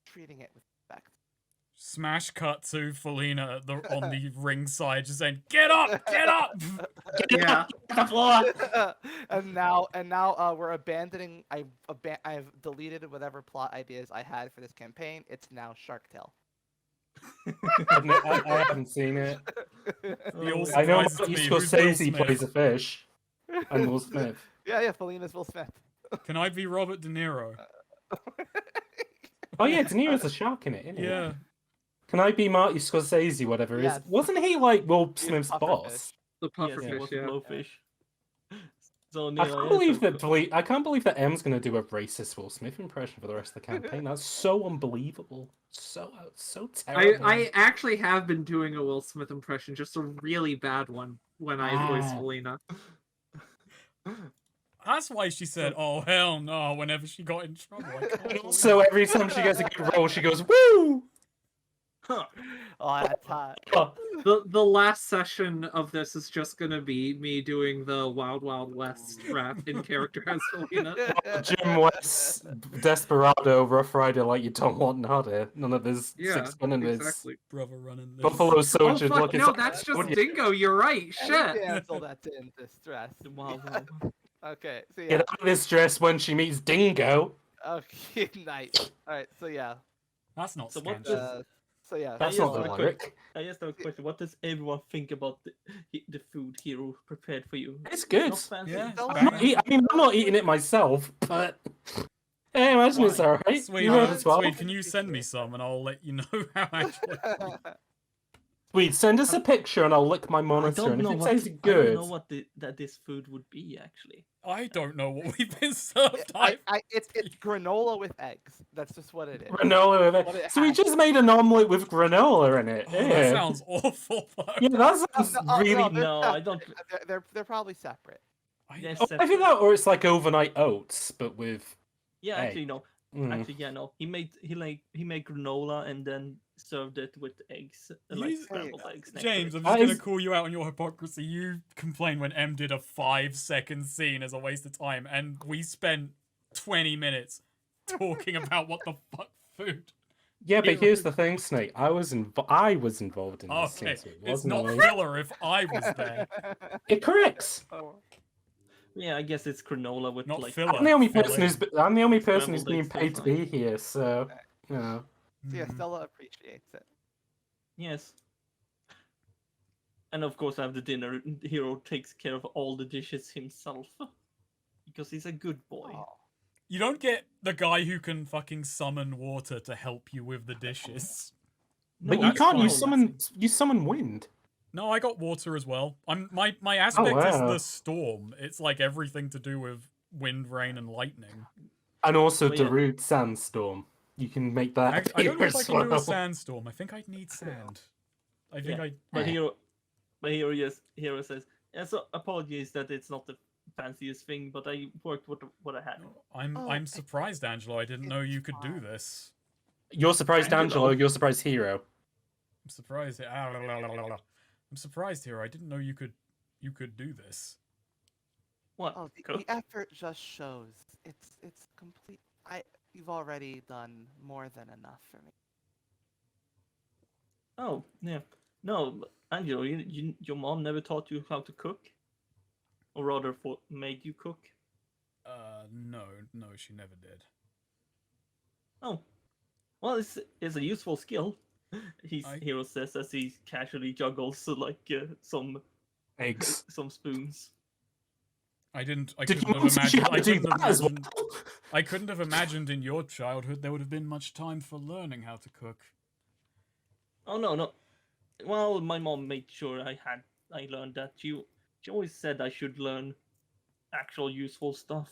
treating it with respect. Smash cut to Felina on the ring side, just saying, "Get up, get up!" Yeah. the floor. and now we're abandoning. I've deleted whatever plot ideas I had for this campaign. It's now Shark Tale. I haven't seen it. The all I know surprises to me. Who's Will Scorsese Smith? plays a fish. And Will Smith. Yeah, Felina's Will Smith. Can I be Robert De Niro? Oh yeah, De Niro's a shark in it, isn't he? Yeah. Can I be Marty Scorsese, whatever it is? Yes. Wasn't he like Will He's Smith's Pufferfish. boss? The Yes, pufferfish, it was a yeah. blowfish. So I Neil, can't yeah, believe so- that I can't believe that M's gonna do a racist Will Smith impression for the rest of the campaign. That's so unbelievable. So terrible. I actually have been doing a Will Smith impression, just a really bad one when I voice Ah. Felina. That's why she said, "Oh hell no!" Whenever she got in trouble. I can't And believe also, it. every time she gets a good roll, she goes, "Woo!" Huh. Oh, that's hot. Oh, The last session of this is just gonna be me doing the Wild Wild West rap in character as Selena. Jim West's Desperado, Rough Rider, like you don't want nada. None of this Yeah, six gun in this. exactly. Brother running this. Buffalo Oh Soldier fuck, looking. no, that's just Dingo. You're right. Any Shit. damsel that's in distress. Wow. Okay, so yeah. Get out of this dress when she meets Dingo. Okay, nice. All right, so yeah. That's not So what scandalous. does- So yeah. That's yes, not the I could- lyric. I just have a question. What does everyone think about the food Hero prepared for you? It's good. Not fancy. Yeah, it's I'm I'm not banging. I mean, I'm not eating it myself, but hey, imagine it's Why? alright. Sweet, You heard as well. Sweet, can you send me some and I'll let you know how actually. Sweet, send us a picture and I'll lick my I monitor. don't And if know it what tastes I don't good, know what that this food would be actually. I don't know what we've been served. It's granola with eggs. That's just what it is. granola with What it. it So we has. just made an omelet with granola in it. Oh, that Yeah. sounds awful. Though. Yeah, that sounds No, really. they're No, I separate. don't. They're probably separate. They're Oh, I think separate. that, or it's like overnight oats, but with. Yeah, egg. actually no. Mm. Actually, yeah, no. He made granola and then served it with eggs, like You- scrambled eggs. next to James, it. I'm That just gonna is- call you out on your hypocrisy. You complained when M did a 5-second scene as a waste of time, and we spent 20 minutes talking about what the fuck food. Yeah, but It here's was- the thing, Snake. I was involved in this Okay, scene, so it it's wasn't not me. filler if I was there. It corrects. Oh. Yeah, I guess it's granola with Not like. filler. I'm the only Filler. person I'm the only person who's Scrambled being eggs, paid to fine. be here, so you know. So yeah, Hmm. Stella appreciates it. Yes. And of course, after dinner, Hero takes care of all the dishes himself because he's a good boy. Oh. You don't get the guy who can fucking summon water to help you with the dishes. But No, you that's can't. You fine. summon wind. No, I got water as well. My aspect is wow. the storm. It's like everything to do with wind, rain, and lightning. And also Well, yeah. Darude Sandstorm. You can make that. I don't know if I appear can as do a well. sandstorm. I think I'd need sand. I think Yeah. I. But Hero says, yeah, so apologies that it's not the fanciest thing, but I worked with what I had. Oh, I'm surprised, Angelo. I didn't know you could do fine. this. You're surprised, Angelo. Angelo. You're surprised, Hero. I'm surprised. I'm surprised here. I didn't know you could do this. What? Oh, Cook? the effort just shows. It's complete. You've already done more than enough for me. Oh, yeah. No, Angelo, your mom never taught you how to cook? Or rather, made you cook? No, she never did. Oh. Well, it's a useful skill. I- Hero says as he casually juggles some Eggs. spoons. I Did couldn't you have want to teach you imagined. how to do that as well? I couldn't have imagined in your childhood there would have been much time for learning how to cook. Oh no. Well, my mom made sure I learned that. She always said I should learn actual useful stuff.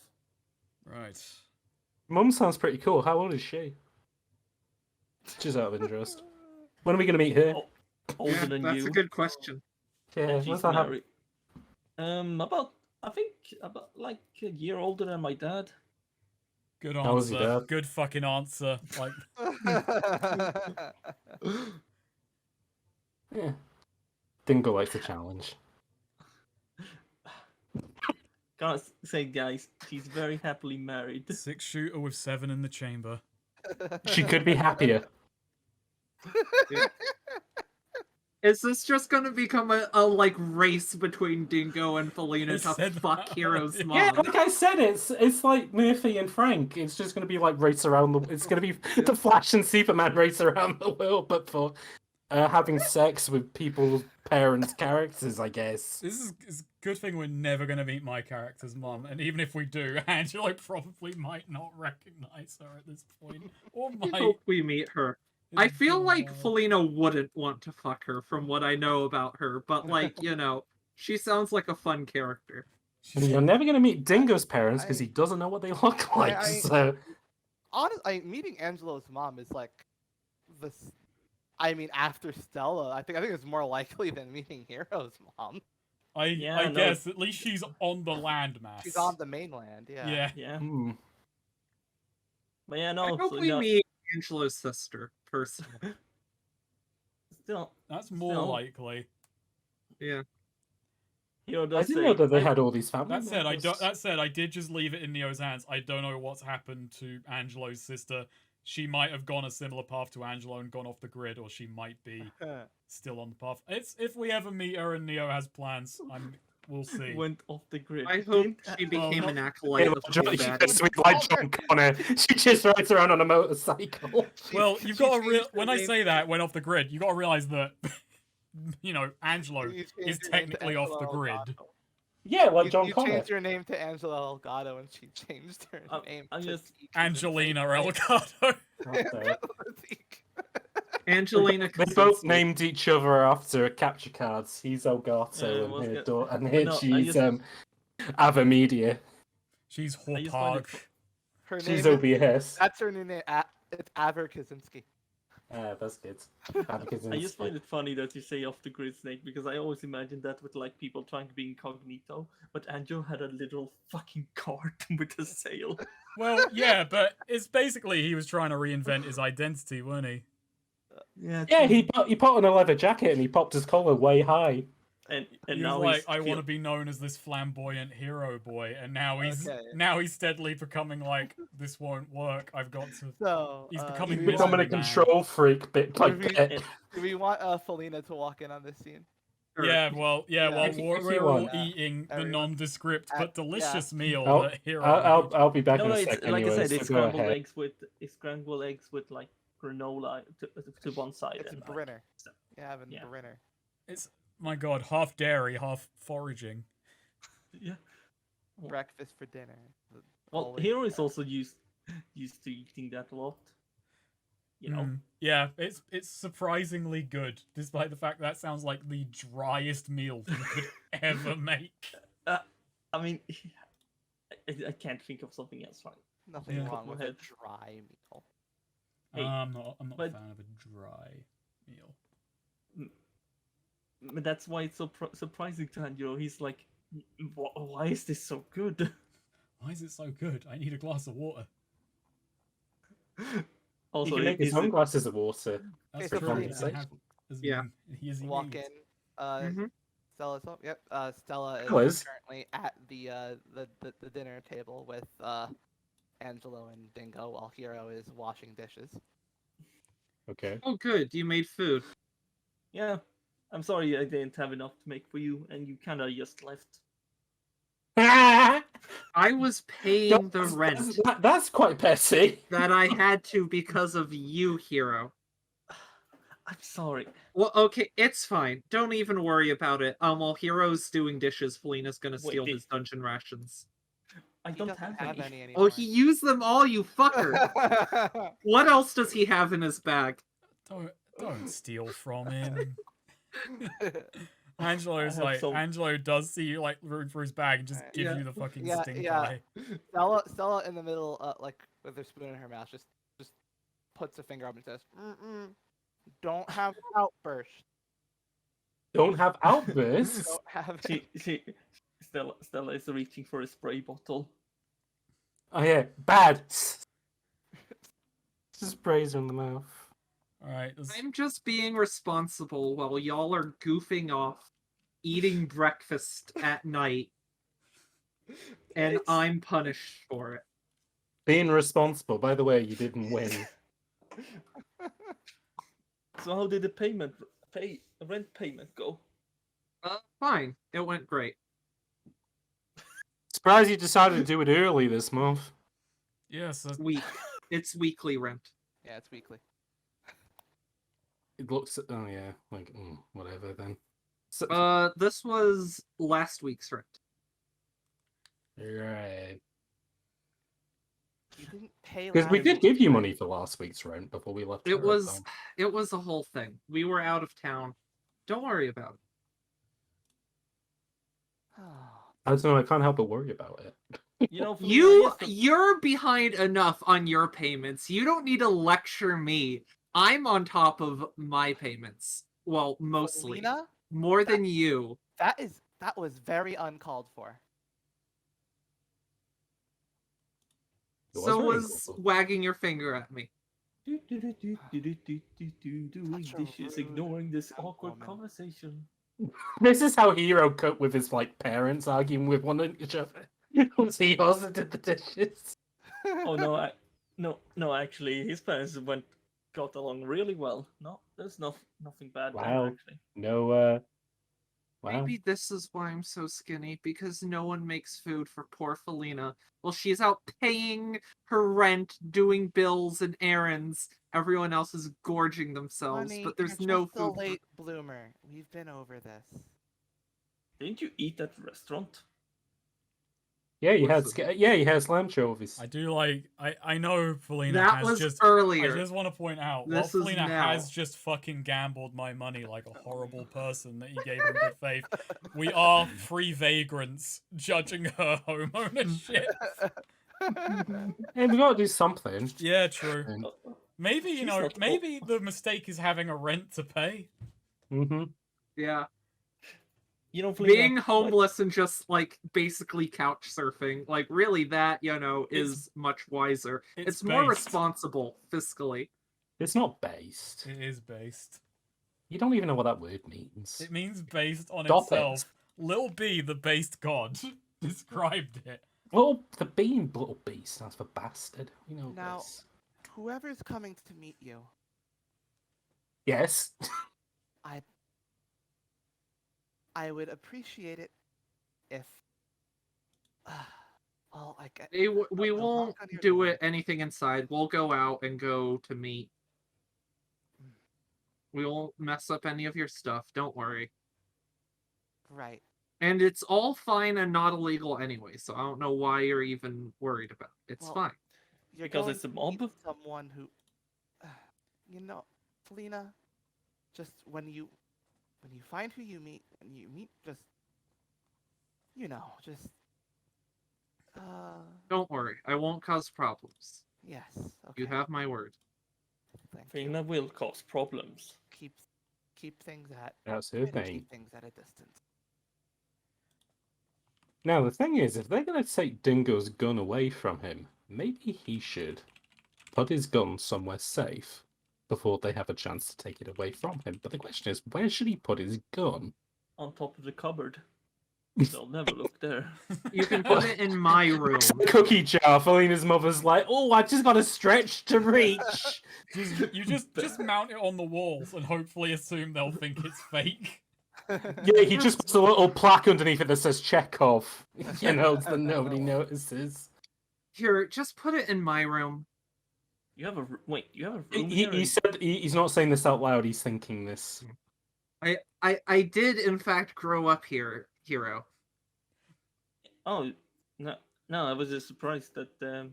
Right. Mum sounds pretty cool. How old is she? Just out of interest. When are we going to meet her? Oh, older Yeah, than that's you. a good question. Yeah, And when's she's that happen? married. I think about like a year older than my dad. Good How was your answer. dad? Good fucking answer. Like, Yeah. Dingo likes a challenge. Gotta say, guys, she's very happily married. 6-shooter with 7 in the chamber. She could be happier. Is this just gonna become a like race between Dingo and Felina I to said fuck that. Hero's mom? Yeah, like I said, it's like Murphy and Frank. It's just gonna be like race around the. It's gonna be the Flash and Superman race around the world, but for having sex with people's parents' characters, I guess. This is a good thing we're never going to meet my character's mum. And even if we do, Angelo probably might not recognize her at this point. Or I might. hope we meet her. I It's feel been like a while. Felina wouldn't want to fuck her from what I know about her, but like, she sounds like a fun character. I mean, you're never gonna meet Dingo's parents because I- he doesn't know what they look like. So Honestly, meeting Angelo's mom is like this. I mean, after Stella, I think it's more likely than meeting Hero's mom. Yeah, I no. guess at least she's on the landmass. She's on the mainland. Yeah. Yeah. Hmm. But yeah, I no. hope So, we meet Angelo's sister personally. still, That's more Still. likely. Yeah. Hero I does didn't say. know that they had all these family That said, members. I did just leave it in Neo's hands. I don't know what's happened to Angelo's sister. She might have gone a similar path to Angelo and gone off the grid, or she might be still on the path. It's if we ever meet her and Neo has plans, we'll see. Went off the grid. I hope Didn't- she became well, an acolyte Hey, of John, Big she Daddy. just sweet like John Connor. She just rides around on a motorcycle. Well, you've got to changed her when I name say to- that went off the grid, you got to realize that Angelo You changed is your name to technically off the Angelo grid. Elgato. Yeah, like You, John you Connor. changed your name to Angela Elgato, and she changed her name I'm to just- Zeke. Angelina Elgato. Zeke. Angelina They both Kaczynski. named each other after capture cards. He's Elgato was and her good. daughter, and But here no, I she's just- Avamedia. She's I just find it Horpag. fu- Her She's name is, OBS. that's her new name. It's Aver Kaczynski. That's good. I just find it funny that you say off the grid, Snake, because I always imagine that with like people trying to be incognito, but Anjo had a literal fucking cart with a sail. Well, yeah, but it's basically he was trying to reinvent his identity, wasn't he? Yeah, Yeah, he put on a leather jacket and he popped his collar way high. and He was now like, he's I want to be known as this flamboyant hero boy, and now he's Okay. steadily becoming like, this won't work. I've got to. So He's uh, becoming do He's we becoming a Mystery Man. control freak bit by Maybe- bit. Do we want Felina to walk in on this scene? Sure. Yeah, well, Yeah. while If you we're all want. eating the Everyone- nondescript yeah. but delicious meal I'll- that Hero I'll be back no, in no, a it's second like anyway, I said, it's so go scrambled ahead. eggs with like granola to one side. It's and like, Brenner. so- Yeah, Evan Yeah. Brenner. It's my god, half dairy, half foraging. yeah. Breakfast for dinner. Well, Always Hero is there. also used to eating that a lot. You know. Yeah, it's surprisingly good, despite the fact that sounds like the driest meal you could ever make. I mean, I can't think of something else right. Nothing Yeah. wrong with a Head. dry meal. Hey, I'm not a but- fan of a dry meal. But that's why it's so surprising to Angelo. He's like, why is this so good? Why is it so good? I need a glass of water. He Also, can make his is own it- glasses of water. That's so true. Felina- I have- as Yeah. he is Walk needs. in. Mhm. Stella's home. Yep. Stella is Liz? currently at the dinner table with Angelo and Dingo while Hero is washing dishes. Okay. Oh, good. You made food. Yeah, I'm sorry I didn't have enough to make for you, and you kind of just left. I was paying the rent That's quite petty. that I had to because of you, Hero. I'm sorry. Well, okay, it's fine. Don't even worry about it. While Hero's doing dishes, Felina's gonna Wait, steal did- his dungeon rations. I He don't doesn't have any. any anymore. Oh, he used them all, you fucker! What else does he have in his bag? Don't steal from him. Angelo's have like some- Angelo does see you like rooting for his bag and just Right. give Yeah. you the fucking Yeah, stink yeah. eye. Stella in the middle, like with her spoon in her mouth, just puts a finger up and says, "Don't have outburst. Don't have outbursts. Don't have." Stella is reaching for a spray bottle. Oh yeah, bad. Sprays her in the mouth. Alright, I'm just being responsible while y'all are goofing off, eating breakfast at night, and I'm punished for it. Being responsible. By the way, you didn't win. So how did the rent payment go? Fine. It went great. Surprised you decided to do it early this month. yes, It's weekly rent. Yeah, it's weekly. It looks. Oh yeah, like whatever then. So, This was last week's rent. right. You didn't pay. Because we last did week. give you money for last week's rent before we left. It was Terrorthon. it was a whole thing. We were out of town. Don't worry about it. I don't know. I can't help but worry about it. You know, Felina, I used to- You're behind enough on your payments. You don't need to lecture me. I'm on top of my payments. Well, mostly. Felina? More than you. That is That was very uncalled for. It was So very was cool. wagging your finger at me. Doing Such a dishes, rude ignoring this young awkward woman. conversation. This is how Hero coped with his like parents arguing with one another. Once he also did the dishes. Oh no, no. Actually, his parents got along really well. No, there's nothing bad there Wow. actually. No, wow. Maybe this is why I'm so skinny, because no one makes food for poor Felina. Well, she's out paying her rent, doing bills and errands. Everyone else is gorging themselves, Honey, but there's you're no just a food. for- late bloomer. We've been over this. Didn't you eat at the restaurant? Yeah, he had Listen. he has lamb chovis. I do like. I know Felina That has was just. earlier. I just want to point out, This while is Felina now. has just fucking gambled my money like a horrible person that he gave in good faith, we are free vagrants judging her home ownership. Hey, we gotta do something. Yeah, true. And, Maybe, She's not maybe the mistake is having a rent to pay. Yeah. You know, Felina, Being homeless and just like basically couch surfing, like really that, is much wiser. It's more based. responsible fiscally. it's not based. It is based. You don't even know what that word means. It means based on Stop it. itself. Lil B, the based god, described it. Well, the being little b stands for bastard. We know Now- this. Whoever's coming to meet you, Yes. I would appreciate it if. Well, I get. We I'll knock won't on your do door. it anything inside. We'll go out and go to meet. We won't mess up any of your stuff. Don't worry. Right. And it's all fine and not illegal anyway, so I don't know why you're even worried about it. It's Well, fine. You're Because going it's a to meet mob? someone who, Felina, just when you find who you meet, just, just, Don't worry. I won't cause problems. yes. Okay. You have my word. Thank you. Felina will cause problems. Keep things at. That's her try to thing. Keep things at a distance. Now, the thing is, if they're going to take Dingo's gun away from him, maybe he should put his gun somewhere safe before they have a chance to take it away from him. But the question is, where should he put his gun? On top of the cupboard. They'll never look there. You can put it in my room. Cookie jar. Felina's mother's like, oh, I just got to stretch to reach. You just mount it on the walls and hopefully assume they'll think it's fake. Yeah, he just puts a little plaque underneath it that says Chekhov. So nobody notices. Here, just put it in my room. You have a wait. You have a room He here. said he's not saying this out loud. He's thinking this. I did in fact grow up here, Hero. Oh no, I was just surprised that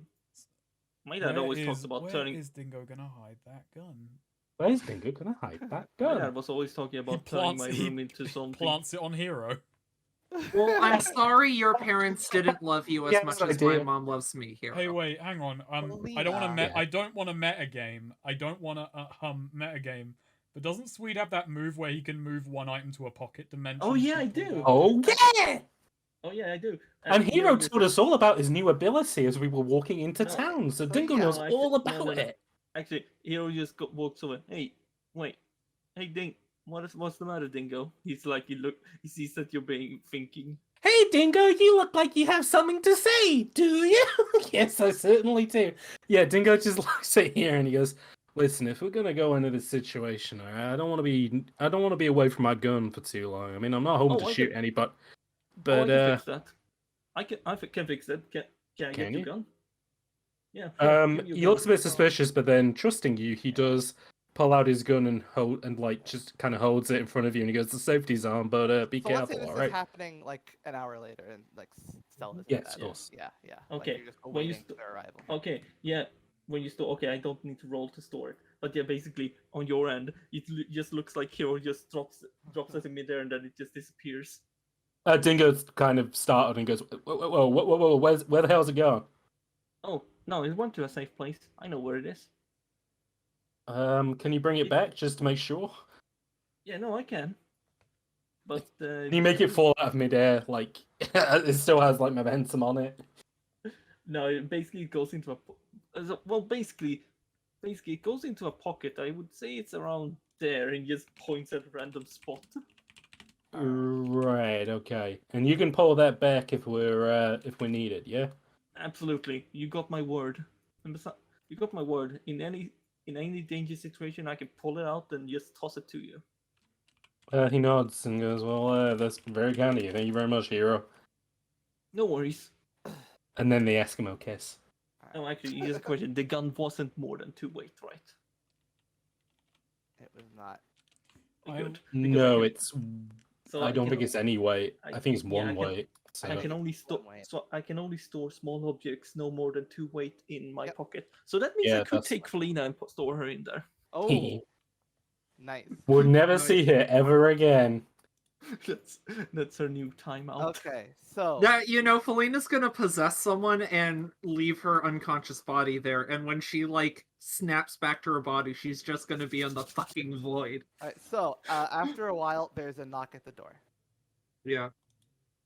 my dad always talks about turning. Where is Dingo gonna hide that gun? Where's Dingo gonna hide that My gun? dad was always talking about turning my he room into something. Plants it on Hero. Well, I'm sorry your parents didn't love you as Yes, much I as my did. mom loves me, Hero. Hey, wait, hang on. I don't want to. Alina. I don't want to meta game. I don't want to meta game. But doesn't Sweet have that move where he can move one item to a pocket dimension? Oh, yeah, I before do. that? Oh yeah! Oh yeah, I do. And Hero Hero just- told us all about his new ability as we were walking into No, town. So oh, Dingo yeah, knows no, all actually- about no. it. Actually, Hero just walks away. Hey, wait. Hey, Ding. What's the matter, Dingo? He's like, he sees that you're being thinking. Hey Dingo, you look like you have something to say, do you? Yes, I certainly do. Yeah, Dingo just looks at here and he goes, "Listen, if we're gonna go into this situation, all right, I don't want to be away from my gun for too long. I mean, I'm not home Oh, to I shoot can- anybody, I but can fix that. I can fix that. Can I Can get you? your gun? Yeah. sure, give me your he gun. looks a bit suspicious, but then trusting you, he does pull out his gun and just kind of holds it in front of you, and he goes, "The safety's on, but be So let's say careful, this all is right?" happening like an hour later, and like Stella isn't Yes, at of it. course. Yeah. Okay, Like, you're just when you awaiting their arrival. Okay, yeah. When you store, okay, I don't need to roll to store it, but yeah, basically on your end, it just looks like Hero just drops it in midair and then it just disappears. Dingo kind of startled and goes, "Whoa, where the hell's it going?" Oh no, it went to a safe place. I know where it is. Can you bring it back just to make sure? Yeah, no, I can. But Can you make it fall out of midair? Like it still has like momentum on it. No, it basically goes into well, basically it goes into a pocket. I would say it's around there, and just points at a random spot. Right. Okay. And you can pull that back if we need it. Yeah. Absolutely, you got my word. And you got my word. In any danger situation, I can pull it out and just toss it to you. He nods and goes, "Well, that's very kind of you. Thank you very much, hero." No worries. And then the Eskimo kiss. No, actually, here's a question. The gun wasn't more than 2 weight, right? It was not. Good. No, I it's. So I don't can think it's any weight. I think it's yeah, one weight. So. I can only store weight. so I can only store small objects no more than 2 weight in my Yep. pocket. So that means I Yeah, could that's take Felina and store her in there. Oh, nice. We'll never Nice. see her ever again. That's her new timeout. Okay, so That Felina's gonna possess someone and leave her unconscious body there, and when she like snaps back to her body, she's just gonna be in the fucking void. alright, so after a while, there's a knock at the door. Yeah.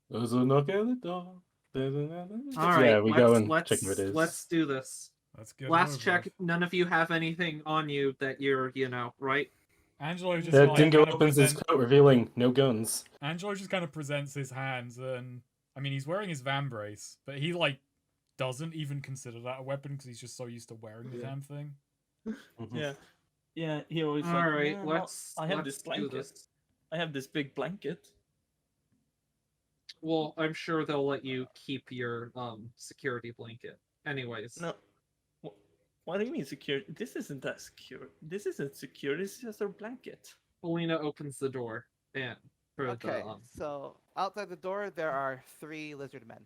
There's a knock at the door. There's another. All right. Yeah, we go and let's check who it is. let's do this. Let's get Last over check. it. None of you have anything on you that you're right? Angelo just Dingo kind of opens his coat, revealing no guns. Angelo just kind of presents his hands, and I mean, he's wearing his van brace, but he like doesn't even consider that a weapon because he's just so used to wearing the Yeah. damn thing. Yeah. Yeah, he always All like, right. "Yeah, no, Let's. I have let's this do blanket. this. I have this big blanket." Well, I'm sure they'll let you keep your security blanket. Anyways. No. What do you mean secure? This isn't that secure. This isn't secure. This is just a blanket. Felina opens the door and for Okay, the so outside the door there are 3 lizard men.